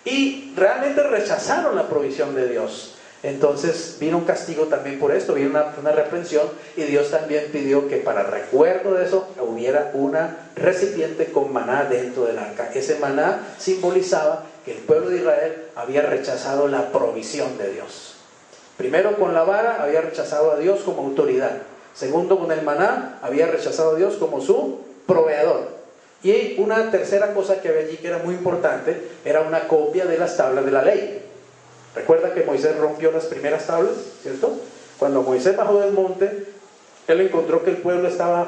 Y realmente rechazaron la provisión de Dios. Entonces vino un castigo también por esto, vino una reprensión, y Dios también pidió que para recuerdo de eso hubiera una recipiente con maná dentro del arca. Ese maná simbolizaba que el pueblo de Israel había rechazado la provisión de Dios. Primero, con la vara había rechazado a Dios como autoridad. Segundo, con el maná había rechazado a Dios como su proveedor. Y una tercera cosa que había allí que era muy importante, era una copia de las tablas de la ley. Recuerda que Moisés rompió las primeras tablas, ¿cierto? Cuando Moisés bajó del monte, él encontró que el pueblo estaba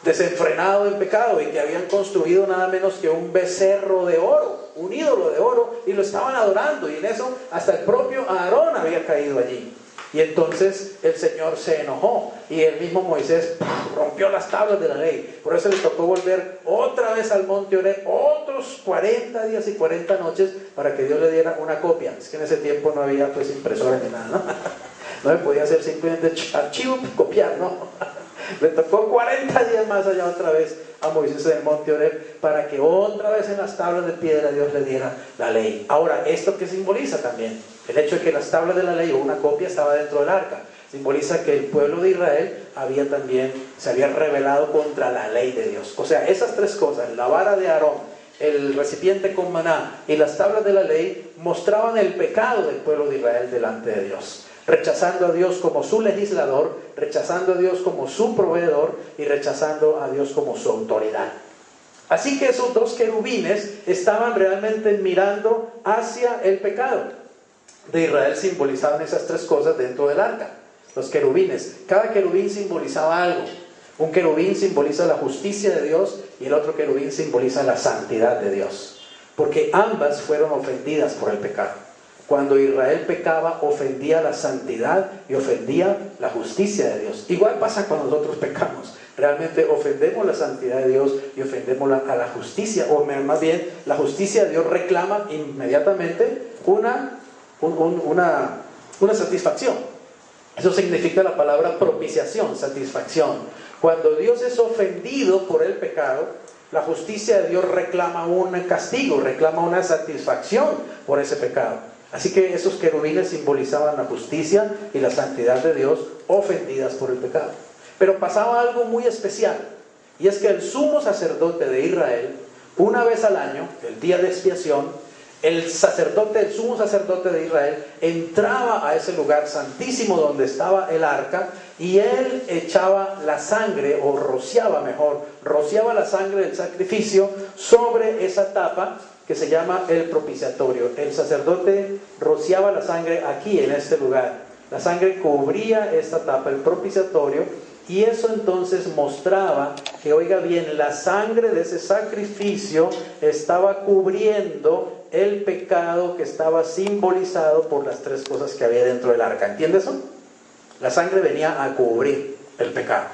desenfrenado en pecado y que habían construido nada menos que un becerro de oro, un ídolo de oro, y lo estaban adorando, y en eso hasta el propio Aarón había caído allí. Y entonces el Señor se enojó y el mismo Moisés rompió las tablas de la ley. Por eso les tocó volver otra vez al monte Horeb, otros 40 días y 40 noches para que Dios le diera una copia. Es que en ese tiempo no había pues impresora ni nada, ¿no? No se podía hacer simplemente archivo, copiar, ¿no? Le tocó 40 días más allá otra vez a Moisés en el monte Horeb para que otra vez en las tablas de piedra Dios le diera la ley. Ahora, ¿esto qué simboliza también? El hecho de que las tablas de la ley o una copia estaba dentro del arca simboliza que el pueblo de Israel se había rebelado contra la ley de Dios. O sea, esas tres cosas, la vara de Aarón, el recipiente con maná y las tablas de la ley, mostraban el pecado del pueblo de Israel delante de Dios, rechazando a Dios como su legislador, rechazando a Dios como su proveedor y rechazando a Dios como su autoridad. Así que esos dos querubines estaban realmente mirando hacia el pecado de Israel. Simbolizaban esas tres cosas dentro del arca. Los querubines, cada querubín simbolizaba algo. Un querubín simboliza la justicia de Dios y el otro querubín simboliza la santidad de Dios, porque ambas fueron ofendidas por el pecado. Cuando Israel pecaba, ofendía la santidad y ofendía la justicia de Dios. Igual pasa cuando nosotros pecamos. Realmente ofendemos la santidad de Dios y ofendemos a la justicia, o más bien la justicia de Dios reclama inmediatamente una satisfacción. Eso significa la palabra propiciación, satisfacción. Cuando Dios es ofendido por el pecado, la justicia de Dios reclama un castigo, reclama una satisfacción por ese pecado. Así que esos querubines simbolizaban la justicia y la santidad de Dios ofendidas por el pecado. Pero pasaba algo muy especial, y es que el sumo sacerdote de Israel, una vez al año, el día de expiación, el sumo sacerdote de Israel entraba a ese lugar santísimo donde estaba el arca, y él echaba la sangre, o rociaba la sangre del sacrificio sobre esa tapa que se llama el propiciatorio. El sacerdote rociaba la sangre aquí en este lugar. La sangre cubría esta tapa, el propiciatorio, y eso entonces mostraba que, oiga bien, la sangre de ese sacrificio estaba cubriendo el pecado que estaba simbolizado por las tres cosas que había dentro del arca. ¿Entiende eso? La sangre venía a cubrir el pecado.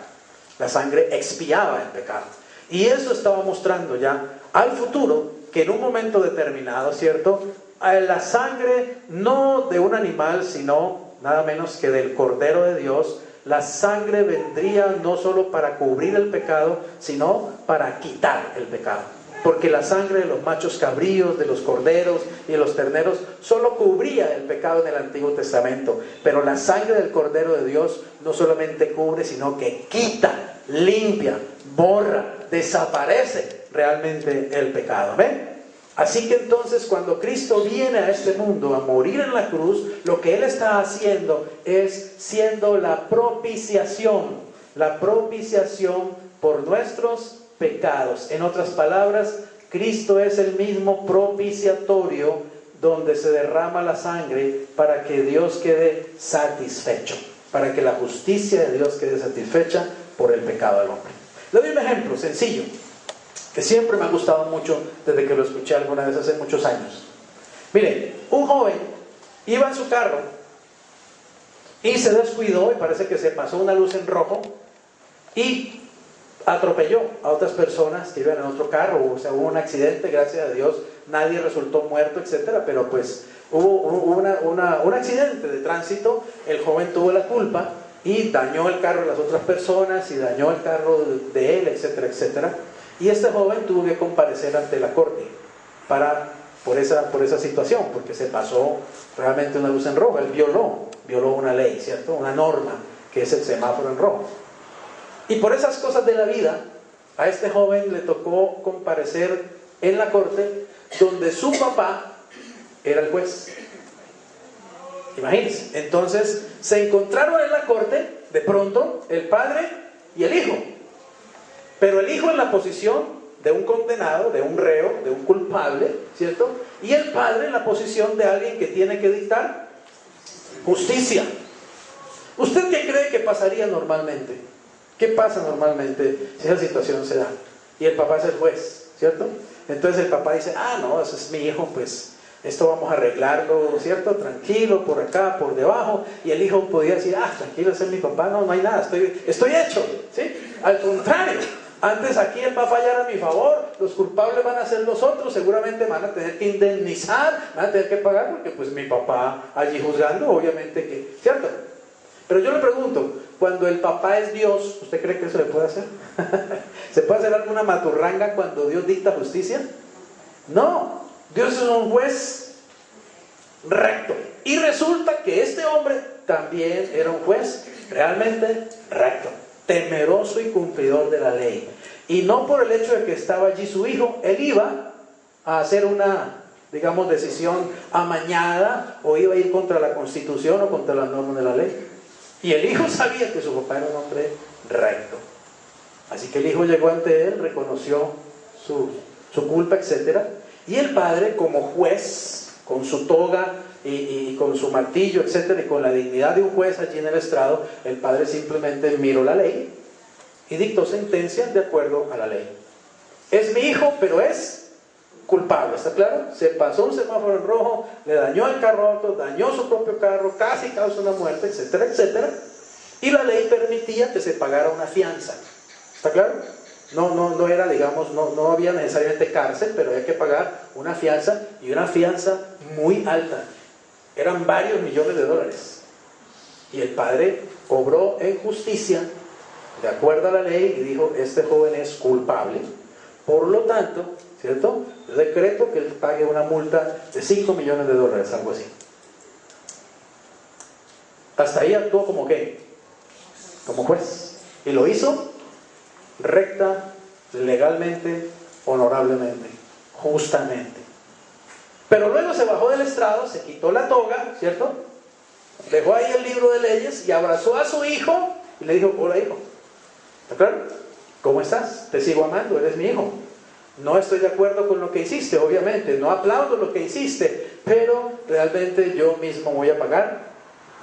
La sangre expiaba el pecado. Y eso estaba mostrando ya al futuro que en un momento determinado, ¿cierto? La sangre no de un animal, sino nada menos que del Cordero de Dios, la sangre vendría no solo para cubrir el pecado, sino para quitar el pecado. Porque la sangre de los machos cabríos, de los corderos y de los terneros solo cubría el pecado en el Antiguo Testamento. Pero la sangre del Cordero de Dios no solamente cubre, sino que quita, limpia, borra, desaparece realmente el pecado. ¿Ven? Así que entonces cuando Cristo viene a este mundo a morir en la cruz, lo que Él está haciendo es siendo la propiciación por nuestros pecados. En otras palabras, Cristo es el mismo propiciatorio donde se derrama la sangre para que Dios quede satisfecho, para que la justicia de Dios quede satisfecha por el pecado del hombre. Le doy un ejemplo sencillo que siempre me ha gustado mucho desde que lo escuché alguna vez hace muchos años. Miren, un joven iba en su carro y se descuidó y parece que se pasó una luz en rojo y atropelló a otras personas que iban en otro carro. O sea, hubo un accidente, gracias a Dios nadie resultó muerto, etcétera, pero pues hubo un accidente de tránsito. El joven tuvo la culpa y dañó el carro de las otras personas y dañó el carro de él, etcétera, etcétera. Y este joven tuvo que comparecer ante la corte por esa situación, porque se pasó realmente una luz en rojo. Él violó una ley, ¿cierto? Una norma, que es el semáforo en rojo. Y por esas cosas de la vida, a este joven le tocó comparecer en la corte donde su papá era el juez. Imagínense. Entonces se encontraron en la corte de pronto el padre y el hijo. Pero el hijo en la posición de un condenado, de un reo, de un culpable, ¿cierto? Y el padre en la posición de alguien que tiene que dictar justicia. ¿Usted qué cree que pasaría normalmente? ¿Qué pasa normalmente si esa situación se da? Y el papá es el juez, ¿cierto? Entonces el papá dice, no, ese es mi hijo, pues esto vamos a arreglarlo, ¿cierto? Tranquilo, por acá, por debajo. Y el hijo podía decir, tranquilo, ese es mi papá, no hay nada, estoy hecho, ¿sí? Al contrario, antes aquí él va a fallar a mi favor, los culpables van a ser los otros, seguramente van a tener que indemnizar, van a tener que pagar, porque pues mi papá allí juzgando, obviamente que, ¿cierto? Pero yo le pregunto, cuando el papá es Dios, ¿usted cree que eso le puede hacer? ¿Se puede hacer alguna maturranga cuando Dios dicta justicia? No, Dios es un juez recto. Y resulta que este hombre también era un juez realmente recto, temeroso y cumplidor de la ley. Y no por el hecho de que estaba allí su hijo, él iba a hacer una, digamos, decisión amañada, o iba a ir contra la Constitución o contra las normas de la ley. Y el hijo sabía que su papá era un hombre recto. Así que el hijo llegó ante él, reconoció su culpa, etc. Y el padre, como juez, con su toga y con su martillo, etc., y con la dignidad de un juez allí en el estrado, el padre simplemente miró la ley y dictó sentencia de acuerdo a la ley. Es mi hijo, pero es culpable, ¿está claro? Se pasó un semáforo en rojo, le dañó el carro a otro, dañó su propio carro, casi causó una muerte, etcétera, etcétera. Y la ley permitía que se pagara una fianza, ¿está claro? No era, digamos, no había necesariamente cárcel, pero había que pagar una fianza, y una fianza muy alta. Eran varios millones de dólares. Y el padre obró en justicia, de acuerdo a la ley, y dijo, este joven es culpable. Por lo tanto, ¿cierto? Yo decreto que él pague una multa de 5 millones de dólares, algo así. Hasta ahí actuó como ¿qué? Como juez. Y lo hizo recta, legalmente, honorablemente, justamente. Pero luego se bajó del estrado, se quitó la toga, ¿cierto? Dejó ahí el libro de leyes y abrazó a su hijo y le dijo, hola hijo, ¿está claro? ¿Cómo estás? Te sigo amando, eres mi hijo. No estoy de acuerdo con lo que hiciste, obviamente, no aplaudo lo que hiciste, pero realmente yo mismo voy a pagar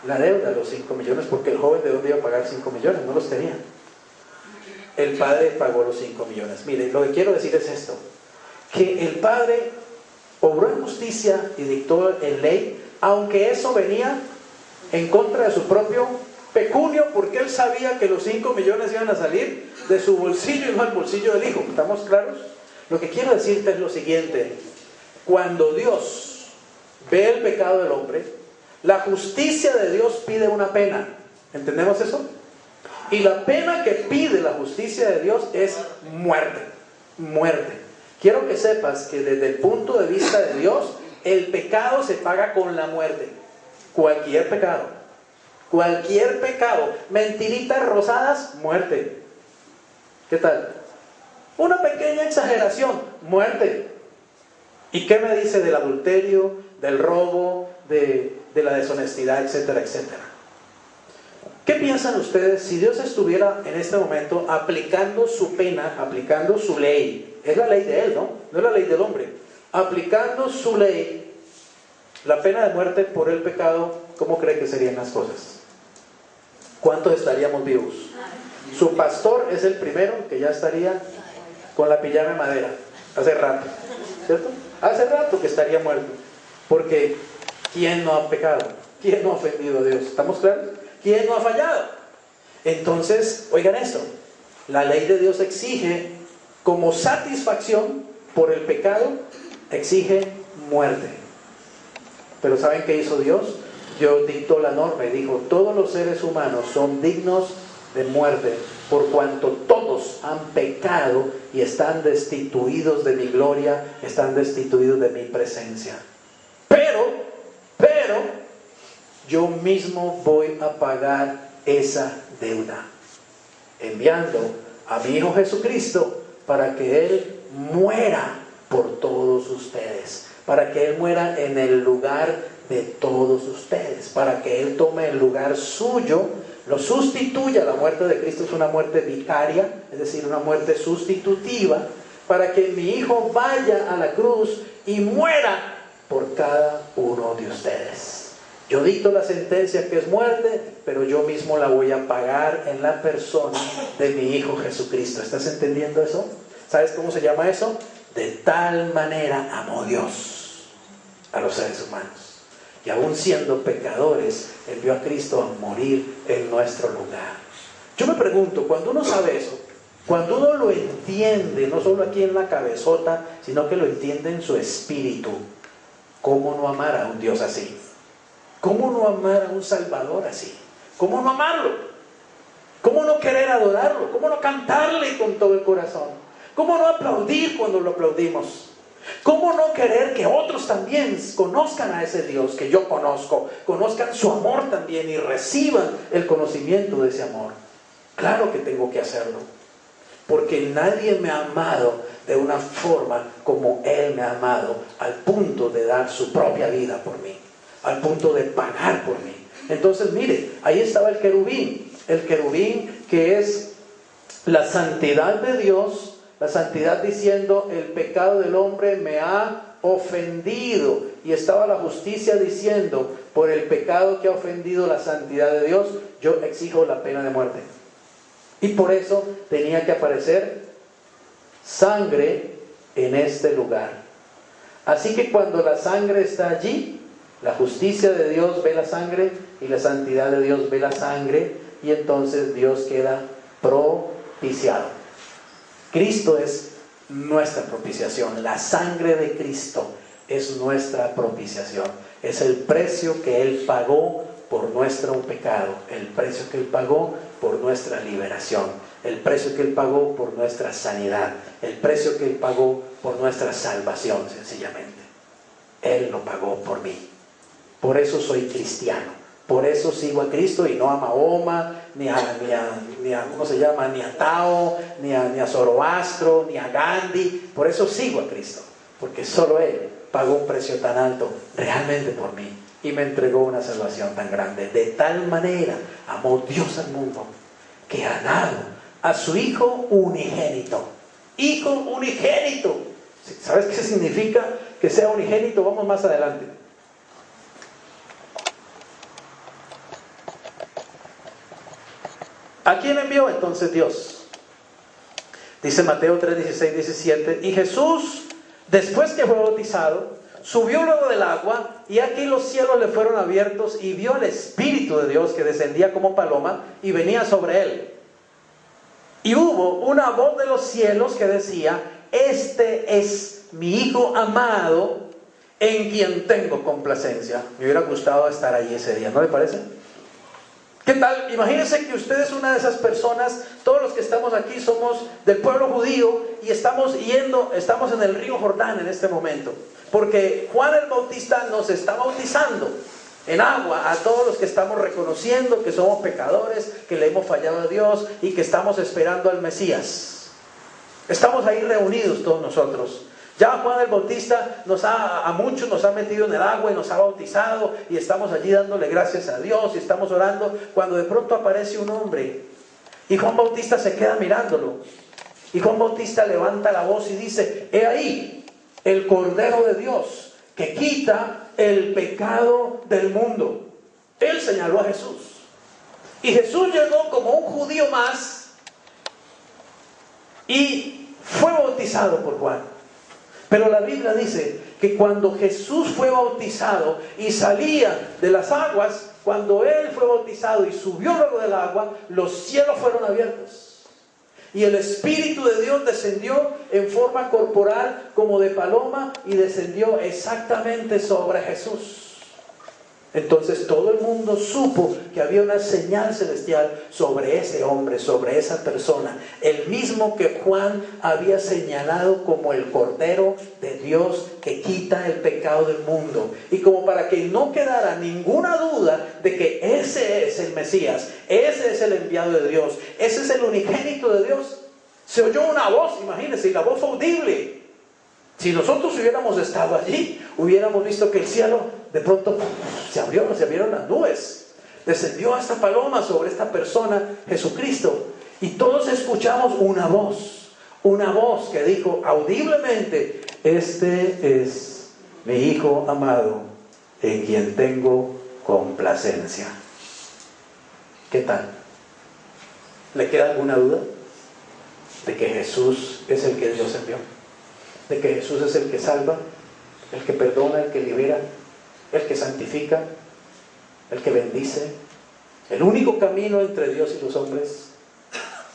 la deuda, los 5 millones, porque el joven, ¿de dónde iba a pagar 5 millones? No los tenía. El padre pagó los 5 millones. Mire, lo que quiero decir es esto, que el padre obró en justicia y dictó en ley, aunque eso venía en contra de su propio Pecunio porque él sabía que los 5 millones iban a salir de su bolsillo y no al bolsillo del hijo. ¿Estamos claros? Lo que quiero decirte es lo siguiente. Cuando Dios ve el pecado del hombre, la justicia de Dios pide una pena. ¿Entendemos eso? Y la pena que pide la justicia de Dios es muerte. Muerte. Quiero que sepas que desde el punto de vista de Dios, el pecado se paga con la muerte. Cualquier pecado. Cualquier pecado. Mentiritas rosadas, muerte. ¿Qué tal? Una pequeña exageración, muerte. ¿Y qué me dice del adulterio, del robo, de la deshonestidad, etcétera, etcétera? ¿Qué piensan ustedes si Dios estuviera en este momento aplicando su pena, aplicando su ley? Es la ley de Él, ¿no? No es la ley del hombre. Aplicando su ley, la pena de muerte por el pecado, ¿cómo cree que serían las cosas? ¿Cuántos estaríamos vivos? Su pastor es el primero que ya estaría con la pijama de madera, hace rato, ¿cierto? Hace rato que estaría muerto, porque ¿quién no ha pecado? ¿Quién no ha ofendido a Dios? ¿Estamos claros? ¿Quién no ha fallado? Entonces, oigan esto, la ley de Dios exige como satisfacción por el pecado, exige muerte. Pero ¿saben qué hizo Dios? Dios dictó la norma y dijo, todos los seres humanos son dignos de muerte, por cuanto todos han pecado y están destituidos de mi gloria, están destituidos de mi presencia. Pero, yo mismo voy a pagar esa deuda, enviando a mi Hijo Jesucristo para que Él muera por todos ustedes, para que Él muera en el lugar de todos ustedes, para que Él tome el lugar suyo, lo sustituya. La muerte de Cristo es una muerte vicaria, es decir, una muerte sustitutiva, para que mi Hijo vaya a la cruz y muera por cada uno de ustedes. Yo dicto la sentencia que es muerte, pero yo mismo la voy a pagar en la persona de mi Hijo Jesucristo. ¿Estás entendiendo eso? ¿Sabes cómo se llama eso? De tal manera amó Dios a los seres humanos, y aún siendo pecadores, envió a Cristo a morir en nuestro lugar. Yo me pregunto, cuando uno sabe eso, cuando uno lo entiende, no solo aquí en la cabezota, sino que lo entiende en su espíritu, ¿cómo no amar a un Dios así? ¿Cómo no amar a un Salvador así? ¿Cómo no amarlo? ¿Cómo no querer adorarlo? ¿Cómo no cantarle con todo el corazón? ¿Cómo no aplaudir cuando lo aplaudimos? ¿Cómo no querer que otros también conozcan a ese Dios que yo conozco, conozcan su amor también y reciban el conocimiento de ese amor? Claro que tengo que hacerlo, porque nadie me ha amado de una forma como Él me ha amado, al punto de dar su propia vida por mí, al punto de pagar por mí. Entonces mire, ahí estaba el querubín que es la santidad de Dios. La santidad diciendo, el pecado del hombre me ha ofendido. Y estaba la justicia diciendo, por el pecado que ha ofendido la santidad de Dios, yo exijo la pena de muerte. Y por eso tenía que aparecer sangre en este lugar. Así que cuando la sangre está allí, la justicia de Dios ve la sangre y la santidad de Dios ve la sangre, y entonces Dios queda propiciado. Cristo es nuestra propiciación. La sangre de Cristo es nuestra propiciación. Es el precio que Él pagó por nuestro pecado, el precio que Él pagó por nuestra liberación, el precio que Él pagó por nuestra sanidad, el precio que Él pagó por nuestra salvación, sencillamente. Él lo pagó por mí. Por eso soy cristiano. Por eso sigo a Cristo y no a Mahoma, ni a ¿cómo se llama? Ni a Tao, ni a Zoroastro, ni a Gandhi. Por eso sigo a Cristo, porque solo Él pagó un precio tan alto realmente por mí y me entregó una salvación tan grande. De tal manera amó Dios al mundo, que ha dado a su Hijo unigénito. Hijo unigénito. ¿Sabes qué significa que sea unigénito? Vamos más adelante. ¿A quién envió entonces Dios? Dice Mateo 3, 16, 17. Y Jesús, después que fue bautizado, subió luego del agua, y aquí los cielos le fueron abiertos, y vio el Espíritu de Dios que descendía como paloma y venía sobre él. Y hubo una voz de los cielos que decía: este es mi Hijo amado, en quien tengo complacencia. Me hubiera gustado estar allí ese día, ¿no le parece? ¿Qué tal? Imagínense que usted es una de esas personas. Todos los que estamos aquí somos del pueblo judío y estamos en el río Jordán en este momento, porque Juan el Bautista nos está bautizando en agua a todos los que estamos reconociendo que somos pecadores, que le hemos fallado a Dios y que estamos esperando al Mesías. Estamos ahí reunidos todos nosotros. Ya Juan el Bautista a muchos nos ha metido en el agua y nos ha bautizado, y estamos allí dándole gracias a Dios y estamos orando, cuando de pronto aparece un hombre y Juan Bautista se queda mirándolo, y Juan Bautista levanta la voz y dice: he ahí el Cordero de Dios que quita el pecado del mundo. Él señaló a Jesús, y Jesús llegó como un judío más y fue bautizado por Juan. Pero la Biblia dice que cuando Jesús fue bautizado y salía de las aguas, cuando Él fue bautizado y subió luego del agua, los cielos fueron abiertos. Y el Espíritu de Dios descendió en forma corporal como de paloma y descendió exactamente sobre Jesús. Entonces todo el mundo supo que había una señal celestial sobre ese hombre, sobre esa persona, el mismo que Juan había señalado como el Cordero de Dios que quita el pecado del mundo. Y como para que no quedara ninguna duda de que ese es el Mesías, ese es el enviado de Dios, ese es el unigénito de Dios, se oyó una voz, imagínense, y la voz fue audible. Si nosotros hubiéramos estado allí, hubiéramos visto que el cielo de pronto se abrieron las nubes, descendió esta paloma sobre esta persona, Jesucristo, y todos escuchamos una voz que dijo audiblemente: este es mi Hijo amado, en quien tengo complacencia. ¿Qué tal? ¿Le queda alguna duda de que Jesús es el que Dios envió? De que Jesús es el que salva, el que perdona, el que libera, el que santifica, el que bendice, el único camino entre Dios y los hombres,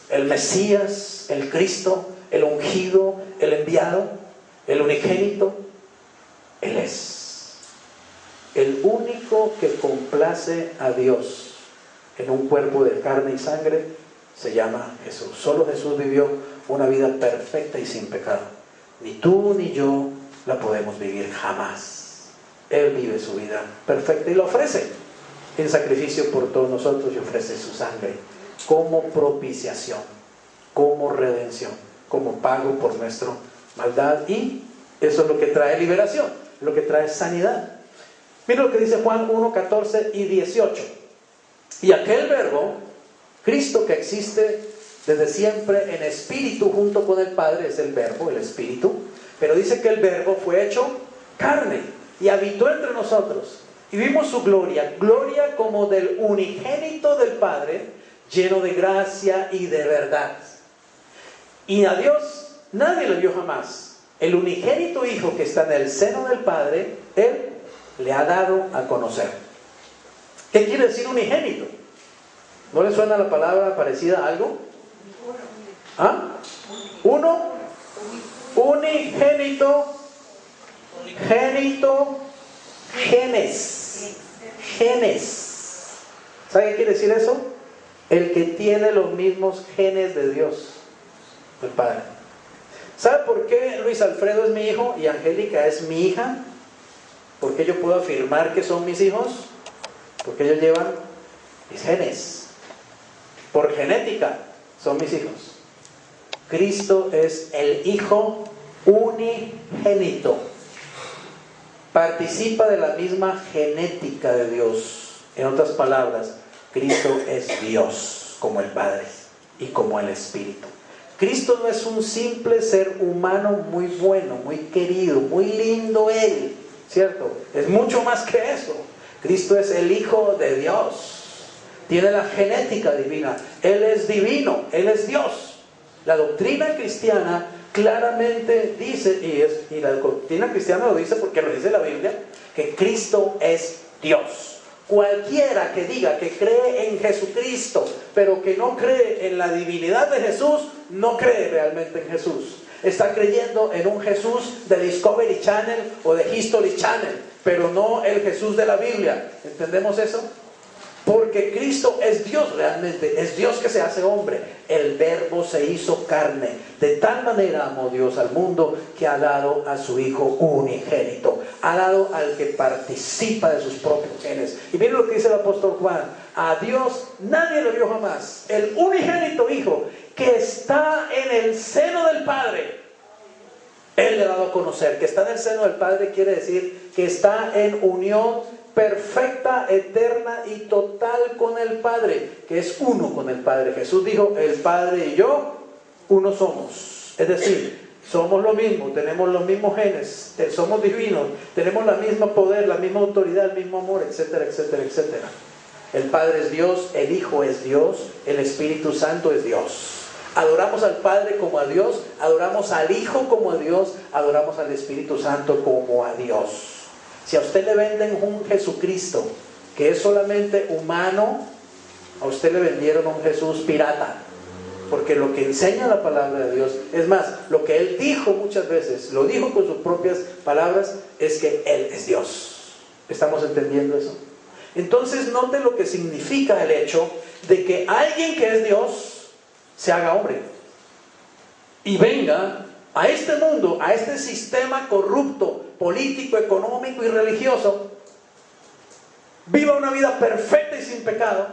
el Mesías, el Cristo, el ungido, el enviado, el unigénito. Él es el único que complace a Dios en un cuerpo de carne y sangre. Se llama Jesús. Solo Jesús vivió una vida perfecta y sin pecado. Ni tú ni yo la podemos vivir jamás. Él vive su vida perfecta y la ofrece en sacrificio por todos nosotros, y ofrece su sangre como propiciación, como redención, como pago por nuestra maldad. Y eso es lo que trae liberación, lo que trae sanidad. Mira lo que dice Juan 1, 14 y 18. Y aquel verbo, Cristo, que existe desde siempre en espíritu junto con el Padre, es el verbo, el espíritu. Pero dice que el verbo fue hecho carne y habitó entre nosotros, y vimos su gloria, gloria como del unigénito del Padre, lleno de gracia y de verdad. Y a Dios nadie le vio jamás. El unigénito Hijo que está en el seno del Padre, Él le ha dado a conocer. ¿Qué quiere decir unigénito? ¿No le suena la palabra parecida a algo? ¿Ah? Uno, unigénito, génito, genes. ¿Sabe qué quiere decir eso? El que tiene los mismos genes de Dios, el Padre. ¿Sabe por qué Luis Alfredo es mi hijo y Angélica es mi hija? ¿Por qué yo puedo afirmar que son mis hijos? Porque ellos llevan mis genes. Por genética son mis hijos. Cristo es el Hijo unigénito. Participa de la misma genética de Dios. En otras palabras, Cristo es Dios como el Padre y como el Espíritu. Cristo no es un simple ser humano muy bueno, muy querido, muy lindo Él, ¿cierto? Es mucho más que eso. Cristo es el Hijo de Dios. Tiene la genética divina. Él es divino, Él es Dios. La doctrina cristiana claramente dice, y la doctrina cristiana lo dice porque lo dice la Biblia, que Cristo es Dios. Cualquiera que diga que cree en Jesucristo, pero que no cree en la divinidad de Jesús, no cree realmente en Jesús. Está creyendo en un Jesús de Discovery Channel o de History Channel, pero no el Jesús de la Biblia. ¿Entendemos eso? Porque Cristo es Dios realmente, es Dios que se hace hombre. El Verbo se hizo carne. De tal manera amó Dios al mundo que ha dado a su Hijo unigénito. Ha dado al que participa de sus propios genes. Y miren lo que dice el apóstol Juan. A Dios nadie lo vio jamás. El unigénito Hijo que está en el seno del Padre. Él le ha dado a conocer. Que está en el seno del Padre quiere decir que está en unión perfecta, eterna y total con el Padre, que es uno con el Padre. Jesús dijo, el Padre y yo, uno somos. Es decir, somos lo mismo, tenemos los mismos genes, somos divinos, tenemos la misma poder, la misma autoridad, el mismo amor, etcétera, etcétera, etcétera. El Padre es Dios, el Hijo es Dios, el Espíritu Santo es Dios. Adoramos al Padre como a Dios, adoramos al Hijo como a Dios, adoramos al Espíritu Santo como a Dios. Si a usted le venden un Jesucristo que es solamente humano, a usted le vendieron un Jesús pirata. Porque lo que enseña la palabra de Dios, es más, lo que Él dijo muchas veces, lo dijo con sus propias palabras, es que Él es Dios. ¿Estamos entendiendo eso? Entonces note lo que significa el hecho de que alguien que es Dios se haga hombre y venga a este mundo, a este sistema corrupto, político, económico y religioso, viva una vida perfecta y sin pecado,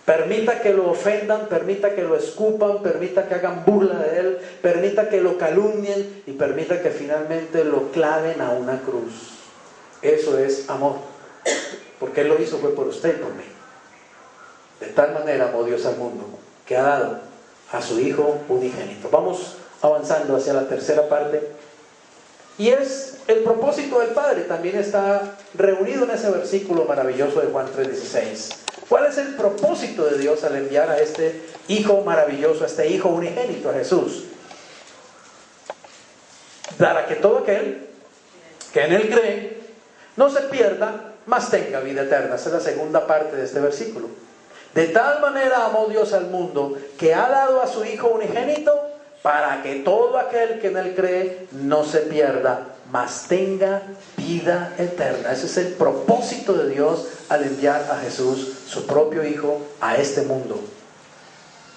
permita que lo ofendan, permita que lo escupan, permita que hagan burla de él, permita que lo calumnien y permita que finalmente lo claven a una cruz. Eso es amor, porque Él lo hizo fue por usted y por mí. De tal manera amó Dios al mundo que ha dado a su Hijo unigénito. Vamos avanzando hacia la tercera parte, y es el propósito del Padre. También está reunido en ese versículo maravilloso de Juan 3:16. ¿Cuál es el propósito de Dios al enviar a este Hijo maravilloso, a este Hijo unigénito, a Jesús? Para que todo aquel que en Él cree no se pierda, mas tenga vida eterna. Esa es la segunda parte de este versículo. De tal manera amó Dios al mundo que ha dado a su Hijo unigénito, para que todo aquel que en Él cree no se pierda, mas tenga vida eterna. Ese es el propósito de Dios al enviar a Jesús, su propio Hijo, a este mundo.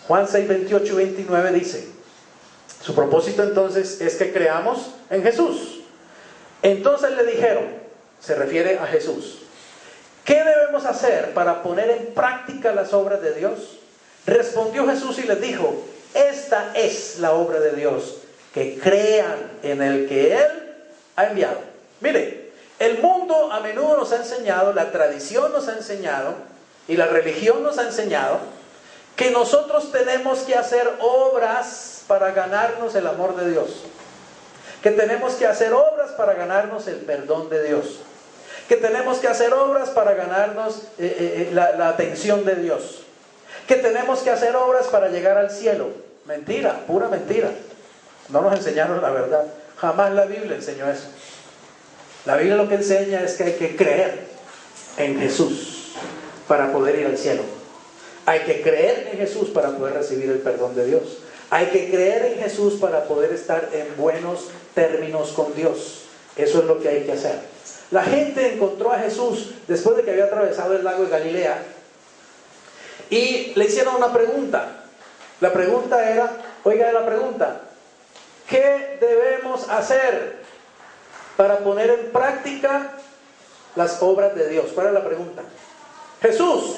Juan 6, 28 y 29 dice, su propósito entonces es que creamos en Jesús. Entonces le dijeron, se refiere a Jesús, ¿qué debemos hacer para poner en práctica las obras de Dios? Respondió Jesús y les dijo, esta es la obra de Dios, que crean en el que Él ha enviado. Mire, el mundo a menudo nos ha enseñado, la tradición nos ha enseñado, y la religión nos ha enseñado, que nosotros tenemos que hacer obras para ganarnos el amor de Dios, que tenemos que hacer obras para ganarnos el perdón de Dios, que tenemos que hacer obras para ganarnos la atención de Dios, que tenemos que hacer obras para llegar al cielo. Mentira, pura mentira. No nos enseñaron la verdad. Jamás la Biblia enseñó eso. La Biblia lo que enseña es que hay que creer en Jesús para poder ir al cielo. Hay que creer en Jesús para poder recibir el perdón de Dios. Hay que creer en Jesús para poder estar en buenos términos con Dios. Eso es lo que hay que hacer. La gente encontró a Jesús después de que había atravesado el lago de Galilea y le hicieron una pregunta. La pregunta era, oiga la pregunta, ¿qué debemos hacer para poner en práctica las obras de Dios? ¿Cuál es la pregunta? Jesús,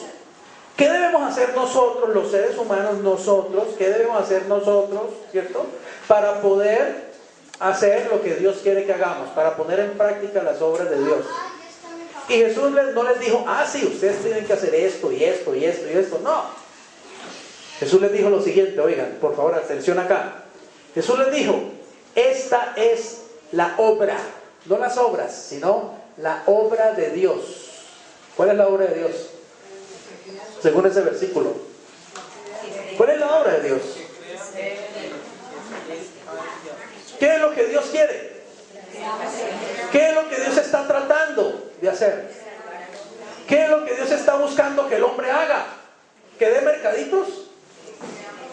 ¿qué debemos hacer nosotros, los seres humanos, nosotros? ¿Qué debemos hacer nosotros, cierto? Para poder hacer lo que Dios quiere que hagamos, para poner en práctica las obras de Dios. Y Jesús no les dijo, sí, ustedes tienen que hacer esto y esto y esto y esto. No. Jesús les dijo lo siguiente, oigan, por favor, atención acá. Jesús les dijo, esta es la obra, no las obras, sino la obra de Dios. ¿Cuál es la obra de Dios? Según ese versículo. ¿Cuál es la obra de Dios? ¿Qué es lo que Dios quiere? ¿Qué es lo que Dios está tratando de hacer? ¿Qué es lo que Dios está buscando que el hombre haga? ¿Que dé mercaditos?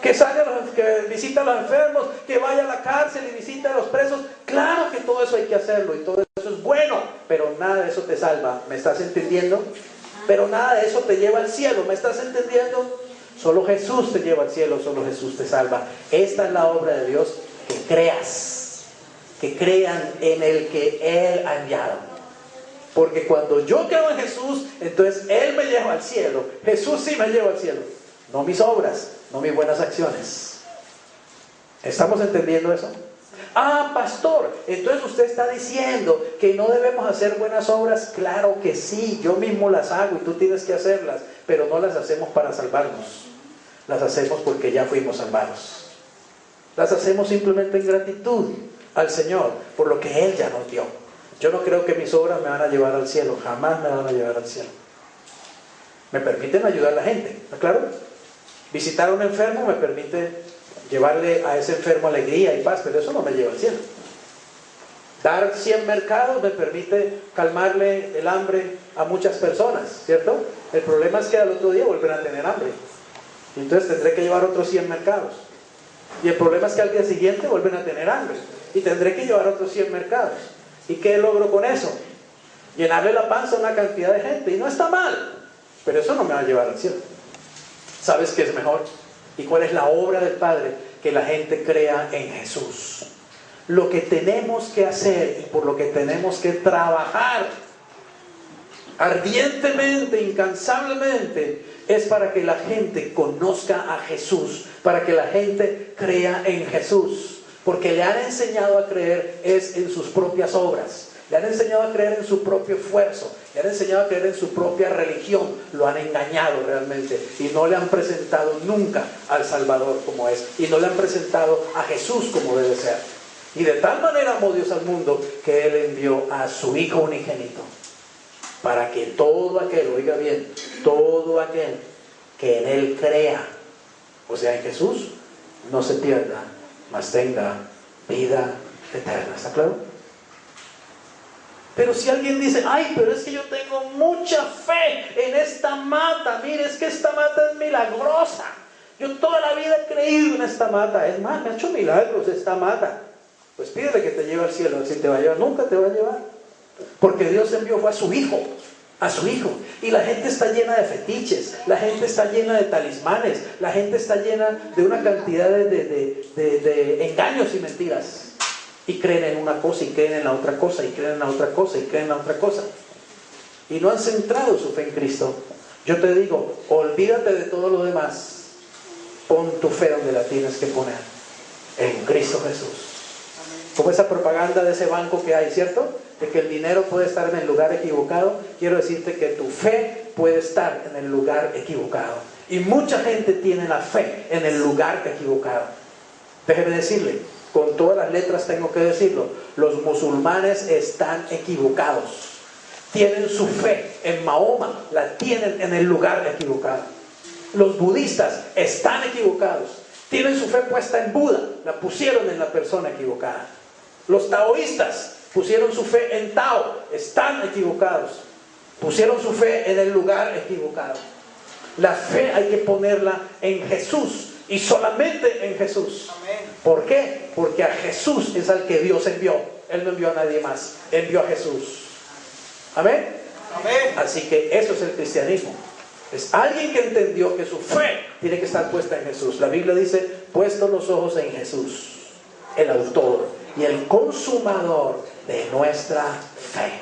¿Que salga, que visite a los enfermos? ¿Que vaya a la cárcel y visite a los presos? Claro que todo eso hay que hacerlo y todo eso es bueno, pero nada de eso te salva. ¿Me estás entendiendo? Pero nada de eso te lleva al cielo. ¿Me estás entendiendo? Solo Jesús te lleva al cielo, solo Jesús te salva. Esta es la obra de Dios, que creas, que crean en el que Él ha enviado. Porque cuando yo creo en Jesús, entonces Él me lleva al cielo. Jesús sí me lleva al cielo, no mis obras, no mis buenas acciones. ¿Estamos entendiendo eso? Ah, pastor, entonces usted está diciendo que no debemos hacer buenas obras. Claro que sí, yo mismo las hago y tú tienes que hacerlas, pero no las hacemos para salvarnos. Las hacemos porque ya fuimos salvados. Las hacemos simplemente en gratitud al Señor por lo que Él ya nos dio. Yo no creo que mis obras me van a llevar al cielo, jamás me van a llevar al cielo. Me permiten ayudar a la gente, ¿está claro? Visitar a un enfermo me permite llevarle a ese enfermo alegría y paz, pero eso no me lleva al cielo. Dar 100 mercados me permite calmarle el hambre a muchas personas, ¿cierto? El problema es que al otro día vuelven a tener hambre. Y entonces tendré que llevar otros 100 mercados. Y el problema es que al día siguiente vuelven a tener hambre. Y tendré que llevar otros 100 mercados. ¿Y qué logro con eso? Llenarle la panza a una cantidad de gente. Y no está mal, pero eso no me va a llevar al cielo. ¿Sabes qué es mejor? ¿Y cuál es la obra del Padre? Que la gente crea en Jesús. Lo que tenemos que hacer y por lo que tenemos que trabajar ardientemente, incansablemente, es para que la gente conozca a Jesús, para que la gente crea en Jesús. Porque le han enseñado a creer es en sus propias obras. Le han enseñado a creer en su propio esfuerzo. Le han enseñado a creer en su propia religión. Lo han engañado realmente. Y no le han presentado nunca al Salvador como es. Y no le han presentado a Jesús como debe ser. Y de tal manera amó Dios al mundo que Él envió a su Hijo unigénito. Para que todo aquel, oiga bien, todo aquel que en Él crea, o sea en Jesús, no se pierda, mas tenga vida eterna. ¿Está claro? Pero si alguien dice, ay, pero es que yo tengo mucha fe en esta mata, mire, es que esta mata es milagrosa, yo toda la vida he creído en esta mata, es más, me ha hecho milagros esta mata. Pues pídele que te lleve al cielo. Si te va a llevar, nunca te va a llevar, porque Dios envió fue a su Hijo. A su Hijo. Y la gente está llena de fetiches, la gente está llena de talismanes, la gente está llena de una cantidad de engaños y mentiras. Y creen en una cosa, y creen en la otra cosa, y creen en la otra cosa, y creen en la otra cosa. Y no han centrado su fe en Cristo. Yo te digo, olvídate de todo lo demás. Pon tu fe donde la tienes que poner. En Cristo Jesús. Como esa propaganda de ese banco que hay, ¿cierto? De que el dinero puede estar en el lugar equivocado. Quiero decirte que tu fe puede estar en el lugar equivocado. Y mucha gente tiene la fe en el lugar equivocado. Déjeme decirle, con todas las letras tengo que decirlo, los musulmanes están equivocados. Tienen su fe en Mahoma, la tienen en el lugar equivocado. Los budistas están equivocados. Tienen su fe puesta en Buda, la pusieron en la persona equivocada. Los taoístas pusieron su fe en Tao, están equivocados. Pusieron su fe en el lugar equivocado. La fe hay que ponerla en Jesús y solamente en Jesús. ¿Por qué? Porque a Jesús es al que Dios envió. Él no envió a nadie más, envió a Jesús. ¿Amén? Amén. Así que eso es el cristianismo. Es alguien que entendió que su fe tiene que estar puesta en Jesús. La Biblia dice, puestos los ojos en Jesús, el autor y el consumador de nuestra fe.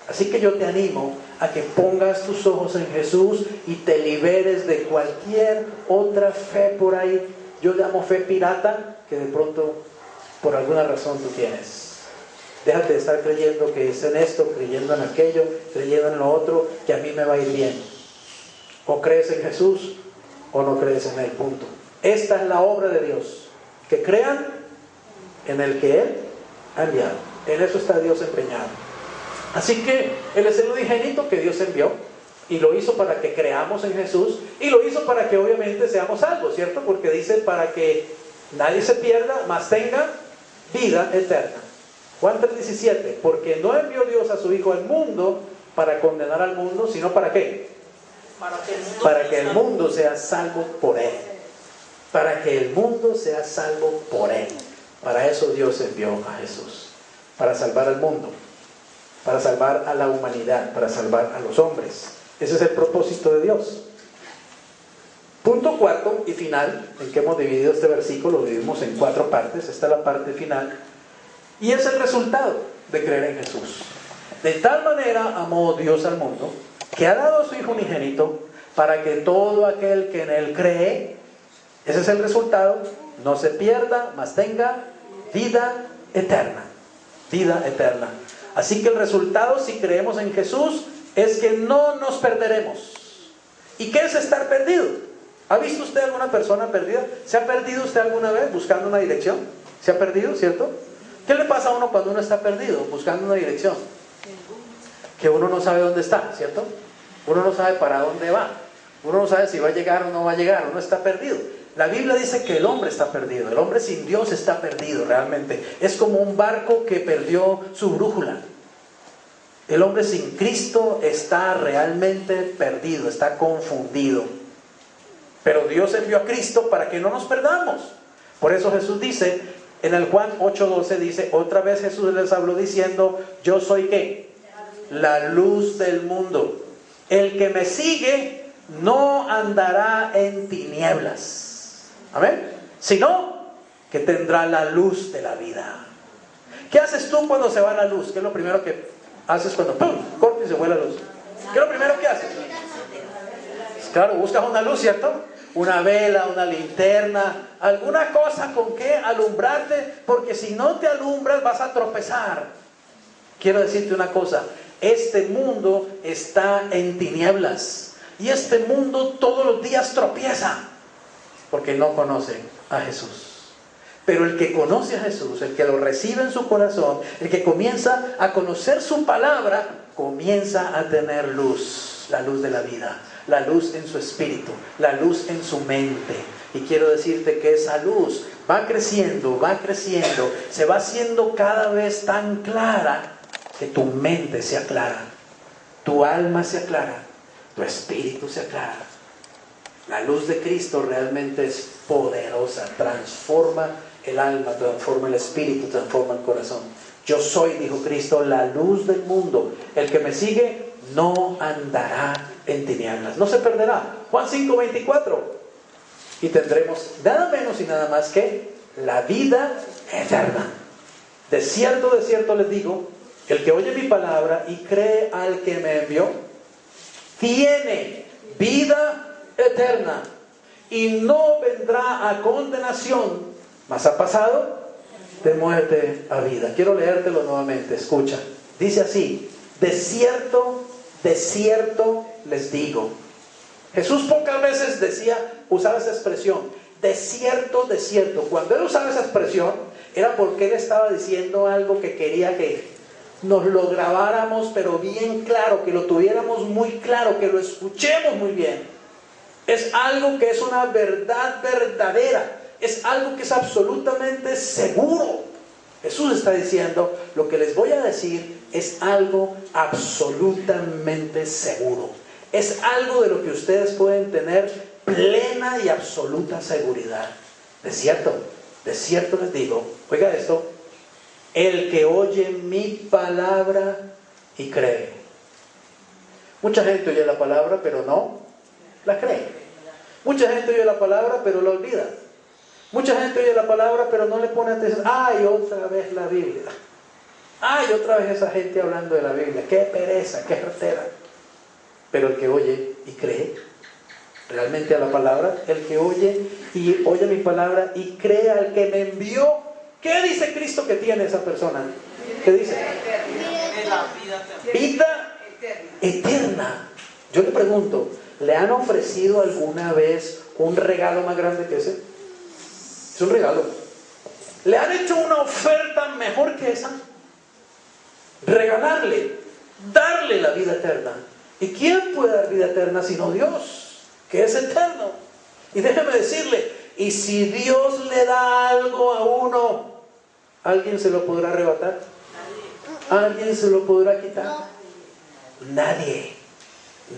Así que yo te animo a que pongas tus ojos en Jesús y te liberes de cualquier otra fe por ahí. Yo llamo fe pirata, que de pronto por alguna razón tú tienes. Déjate de estar creyendo que es en esto, creyendo en aquello, creyendo en lo otro, que a mí me va a ir bien. O crees en Jesús o no crees en Él, punto. Esta es la obra de Dios, que crean en el que Él ha enviado. En eso está Dios empeñado. Así que Él es el unigénito que Dios envió, y lo hizo para que creamos en Jesús, y lo hizo para que obviamente seamos salvos, ¿cierto? Porque dice para que nadie se pierda, mas tenga vida eterna. Juan 3:17, porque no envió Dios a su Hijo al mundo para condenar al mundo, sino ¿para qué? Para que el mundo sea salvo por Él. Para que el mundo sea salvo por Él. Para eso Dios envió a Jesús. Para salvar al mundo. Para salvar a la humanidad. Para salvar a los hombres. Ese es el propósito de Dios. Punto cuarto y final, en que hemos dividido este versículo, lo dividimos en 4 partes. Esta es la parte final. Y es el resultado de creer en Jesús. De tal manera amó Dios al mundo, que ha dado a su Hijo unigénito, para que todo aquel que en Él cree, ese es el resultado, no se pierda, mas tenga vida eterna. Vida eterna. Así que el resultado, si creemos en Jesús, es que no nos perderemos. ¿Y qué es estar perdido? ¿Ha visto usted alguna persona perdida? ¿Se ha perdido usted alguna vez buscando una dirección? ¿Se ha perdido, cierto? ¿Qué le pasa a uno cuando uno está perdido, buscando una dirección? Que uno no sabe dónde está, ¿cierto? Uno no sabe para dónde va. Uno no sabe si va a llegar o no va a llegar. Uno está perdido. La Biblia dice que el hombre está perdido. El hombre sin Dios está perdido realmente. Es como un barco que perdió su brújula. El hombre sin Cristo está realmente perdido, está confundido. Pero Dios envió a Cristo para que no nos perdamos. Por eso Jesús dice, en el Juan 8:12 dice, otra vez Jesús les habló diciendo, yo soy ¿qué? La luz del mundo. El que me sigue no andará en tinieblas. Amén. Sino que tendrá la luz de la vida. ¿Qué haces tú cuando se va la luz? ¿Qué es lo primero que haces cuando ¡pum! Corta y se fue la luz? ¿Qué es lo primero que haces? Claro, buscas una luz, ¿cierto? Una vela, una linterna, alguna cosa con que alumbrarte, porque si no te alumbras vas a tropezar. Quiero decirte una cosa, este mundo está en tinieblas y este mundo todos los días tropieza porque no conoce a Jesús. Pero el que conoce a Jesús, el que lo recibe en su corazón, el que comienza a conocer su palabra, comienza a tener luz, la luz de la vida, la luz en su espíritu, la luz en su mente. Y quiero decirte que esa luz va creciendo, se va haciendo cada vez tan clara que tu mente se aclara, tu alma se aclara, tu espíritu se aclara. La luz de Cristo realmente es poderosa, transforma el alma, transforma el espíritu, transforma el corazón. Yo soy, dijo Cristo, la luz del mundo. El que me sigue no andará en tinieblas, no se perderá. Juan 5:24. Y tendremos nada menos y nada más que la vida eterna. De cierto les digo, el que oye mi palabra y cree al que me envió, tiene vida eterna y no vendrá a condenación, mas ha pasado de muerte a vida. Quiero leértelo nuevamente, escucha. Dice así, de cierto les digo. Jesús pocas veces usaba esa expresión, de cierto. Cuando él usaba esa expresión, era porque él estaba diciendo algo que quería que nos lo grabáramos, pero bien claro, que lo tuviéramos muy claro, que lo escuchemos muy bien. Es algo que es una verdad verdadera, es algo que es absolutamente seguro. Jesús está diciendo, lo que les voy a decir es algo absolutamente seguro. Es algo de lo que ustedes pueden tener plena y absoluta seguridad. De cierto les digo, oiga esto, el que oye mi palabra y cree. Mucha gente oye la palabra pero no la cree. Mucha gente oye la palabra pero la olvida. Mucha gente oye la palabra pero no le pone atención. ¡Ay, otra vez la Biblia! ¡Ay, otra vez esa gente hablando de la Biblia! ¡Qué pereza, qué jartera! Pero el que oye y cree realmente a la palabra, el que oye mi palabra y cree al que me envió, ¿qué dice Cristo que tiene esa persona? ¿Qué dice? Vida eterna. Yo le pregunto, ¿le han ofrecido alguna vez un regalo más grande que ese? Es un regalo. ¿Le han hecho una oferta mejor que esa? Regalarle, darle la vida eterna. ¿Y quién puede dar vida eterna sino Dios, que es eterno? Y déjeme decirle, y si Dios le da algo a uno, ¿Alguien se lo podrá arrebatar? ¿Alguien se lo podrá quitar? Nadie,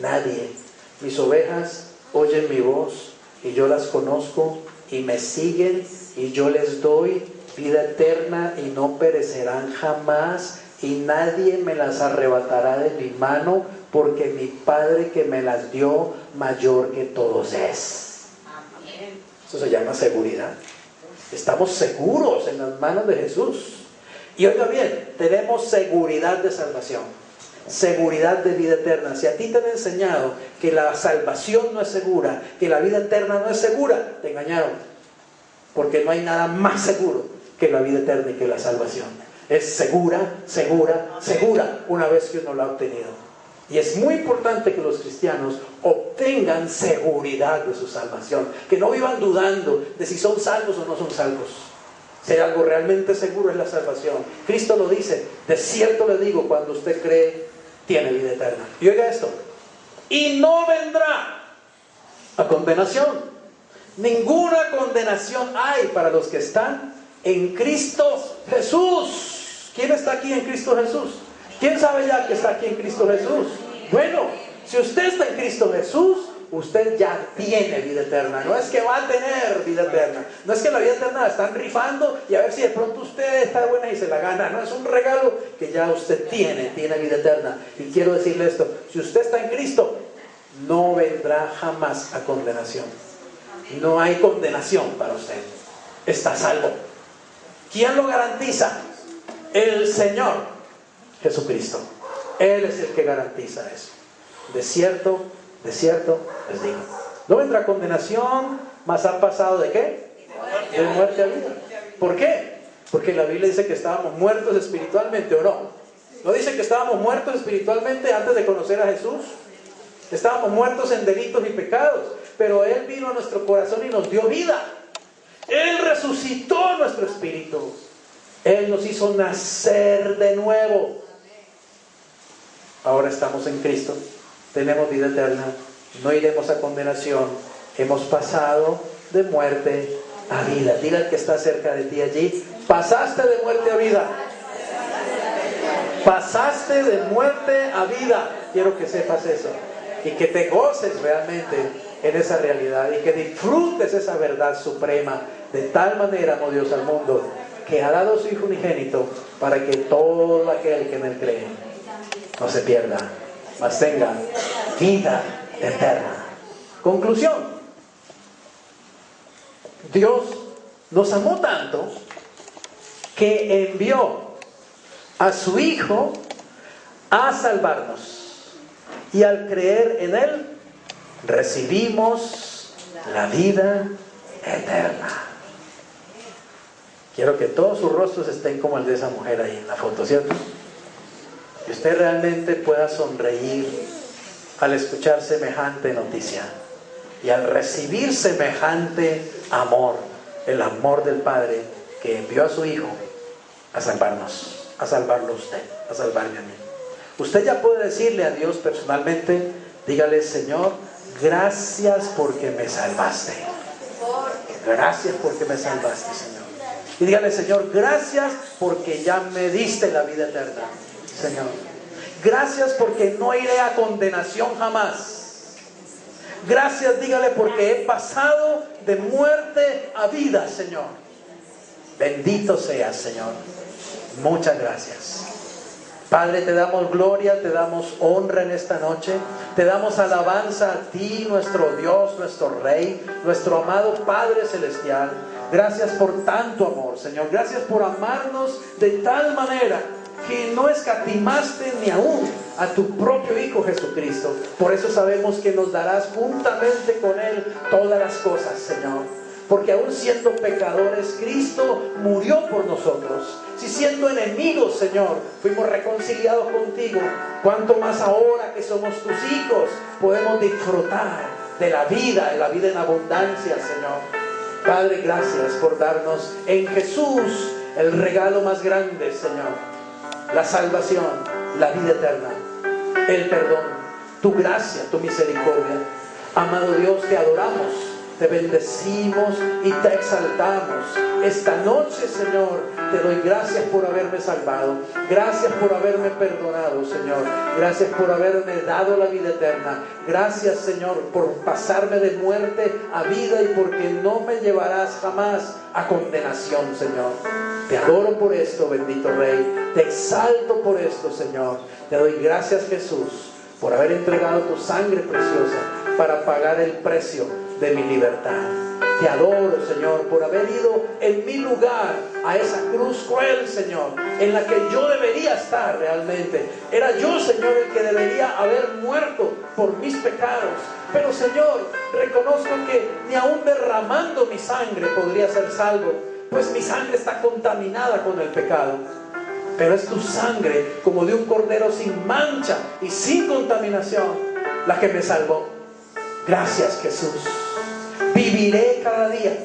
nadie. Mis ovejas oyen mi voz y yo las conozco y me siguen y yo les doy vida eterna y no perecerán jamás y nadie me las arrebatará de mi mano, porque mi Padre que me las dio mayor que todos es. Eso se llama seguridad. Estamos seguros en las manos de Jesús. Y oiga bien, tenemos seguridad de salvación, seguridad de vida eterna. Si a ti te han enseñado que la salvación no es segura, que la vida eterna no es segura, te engañaron. Porque no hay nada más seguro que la vida eterna y que la salvación. Es segura, segura, segura una vez que uno la ha obtenido. Y es muy importante que los cristianos obtengan seguridad de su salvación, que no vivan dudando de si son salvos o no son salvos. Si hay algo realmente seguro es la salvación. Cristo lo dice: de cierto le digo, cuando usted cree, tiene vida eterna. Y oiga esto: y no vendrá a condenación. Ninguna condenación hay para los que están en Cristo Jesús. ¿Quién está aquí en Cristo Jesús? ¿Quién sabe ya que está aquí en Cristo Jesús? Bueno, si usted está en Cristo Jesús, usted ya tiene vida eterna. No es que va a tener vida eterna. No es que la vida eterna la están rifando y a ver si de pronto usted está buena y se la gana. No, es un regalo que ya usted tiene vida eterna. Y quiero decirle esto: si usted está en Cristo, no vendrá jamás a condenación. No hay condenación para usted. Está salvo. ¿Quién lo garantiza? El Señor Jesucristo. Él es el que garantiza eso. De cierto les digo, no vendrá condenación, mas han pasado ¿de qué? De muerte a vida. ¿Por qué? Porque la Biblia dice que estábamos muertos espiritualmente, ¿o no? ¿No dice que estábamos muertos espiritualmente antes de conocer a Jesús? Estábamos muertos en delitos y pecados, pero Él vino a nuestro corazón y nos dio vida. Él resucitó nuestro espíritu. Él nos hizo nacer de nuevo. Ahora estamos en Cristo, tenemos vida eterna, no iremos a condenación, hemos pasado de muerte a vida. Diga al que está cerca de ti allí: pasaste de muerte a vida. Pasaste de muerte a vida. Quiero que sepas eso y que te goces realmente en esa realidad y que disfrutes esa verdad suprema. De tal manera amó Dios al mundo que ha dado su Hijo unigénito, para que todo aquel que en Él cree no se pierda, mas tenga vida eterna. Conclusión: Dios nos amó tanto que envió a su Hijo a salvarnos, y al creer en Él recibimos la vida eterna. Quiero que todos sus rostros estén como el de esa mujer ahí en la foto, ¿cierto? Que usted realmente pueda sonreír al escuchar semejante noticia y al recibir semejante amor, el amor del Padre que envió a su Hijo a salvarnos, a salvarlo a usted, a salvarme a mí. Usted ya puede decirle a Dios personalmente: dígale: Señor, gracias porque me salvaste. Gracias porque me salvaste, Señor. Y dígale: Señor, gracias porque ya me diste la vida eterna, Señor. Gracias porque no iré a condenación jamás. Gracias, dígale, porque he pasado de muerte a vida, Señor. Bendito seas, Señor. Muchas gracias. Padre, te damos gloria, te damos honra en esta noche. Te damos alabanza a ti, nuestro Dios, nuestro Rey, nuestro amado Padre Celestial. Gracias por tanto amor, Señor. Gracias por amarnos de tal manera que no escatimaste ni aún a tu propio Hijo Jesucristo. Por eso sabemos que nos darás juntamente con Él todas las cosas, Señor. Porque aún siendo pecadores, Cristo murió por nosotros. Si siendo enemigos, Señor, fuimos reconciliados contigo, cuánto más ahora que somos tus hijos podemos disfrutar de la vida en abundancia, Señor. Padre, gracias por darnos en Jesús el regalo más grande, Señor: la salvación, la vida eterna, el perdón, tu gracia, tu misericordia. Amado Dios, te adoramos te bendecimos y te exaltamos. Esta noche, Señor, te doy gracias por haberme salvado. Gracias por haberme perdonado, Señor. Gracias por haberme dado la vida eterna. Gracias, Señor, por pasarme de muerte a vida y porque no me llevarás jamás a condenación, Señor. Te adoro por esto, bendito Rey. Te exalto por esto, Señor. Te doy gracias, Jesús, por haber entregado tu sangre preciosa para pagar el precio de mi libertad. Te adoro, Señor, por haber ido en mi lugar a esa cruz cruel, Señor, en la que yo debería estar realmente. Era yo, Señor, el que debería haber muerto por mis pecados. Pero, Señor, reconozco que ni aún derramando mi sangre podría ser salvo, pues mi sangre está contaminada con el pecado. Pero es tu sangre, como de un cordero sin mancha y sin contaminación, la que me salvó. Gracias, Jesús. Viviré cada día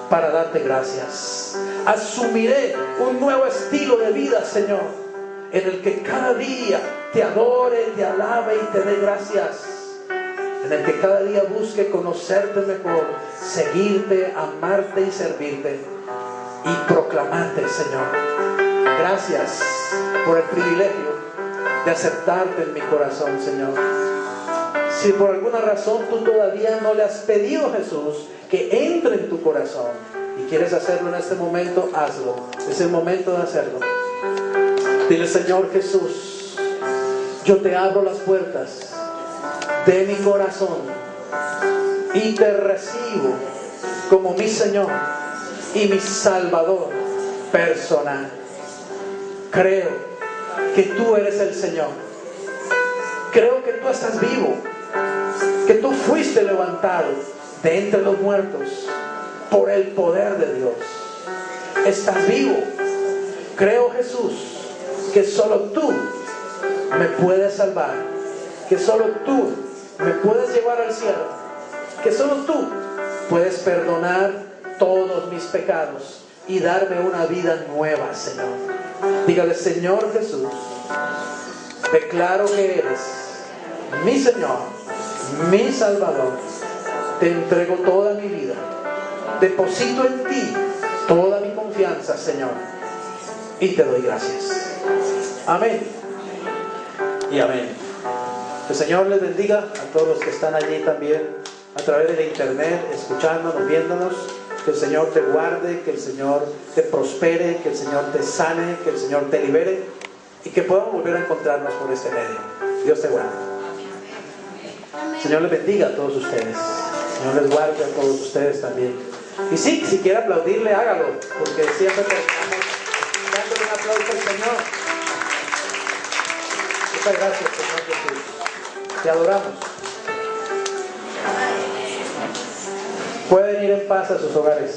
para darte gracias. Asumiré un nuevo estilo de vida, Señor, en el que cada día te adore, te alabe y te dé gracias. En el que cada día busque conocerte mejor, seguirte, amarte y servirte y proclamarte, Señor. Gracias por el privilegio de aceptarte en mi corazón, Señor. Si por alguna razón tú todavía no le has pedido a Jesús que entre en tu corazón y quieres hacerlo en este momento, hazlo. Es el momento de hacerlo. Dile: Señor Jesús, yo te abro las puertas de mi corazón y te recibo como mi Señor y mi Salvador personal. Creo que tú eres el Señor. Creo que tú estás vivo, que tú fuiste levantado de entre los muertos por el poder de Dios. Estás vivo. Creo, Jesús, que solo tú me puedes salvar, que solo tú me puedes llevar al cielo, que solo tú puedes perdonar todos mis pecados y darme una vida nueva, Señor. Dígale: Señor Jesús, declaro que eres mi Señor, mi Salvador. Te entrego toda mi vida. Deposito en ti toda mi confianza, Señor. Y te doy gracias. Amén. Y amén. Que el Señor les bendiga a todos los que están allí también a través de la internet, escuchándonos, viéndonos. Que el Señor te guarde, que el Señor te prospere, que el Señor te sane, que el Señor te libere y que podamos volver a encontrarnos por este medio. Dios te guarde. El Señor les bendiga a todos ustedes. El Señor les guarde a todos ustedes también. Y sí, si quiere aplaudirle, hágalo, porque siempre terminamos dándole un aplauso al Señor. Muchas gracias, Señor Jesús. Te adoramos. Pueden ir en paz a sus hogares.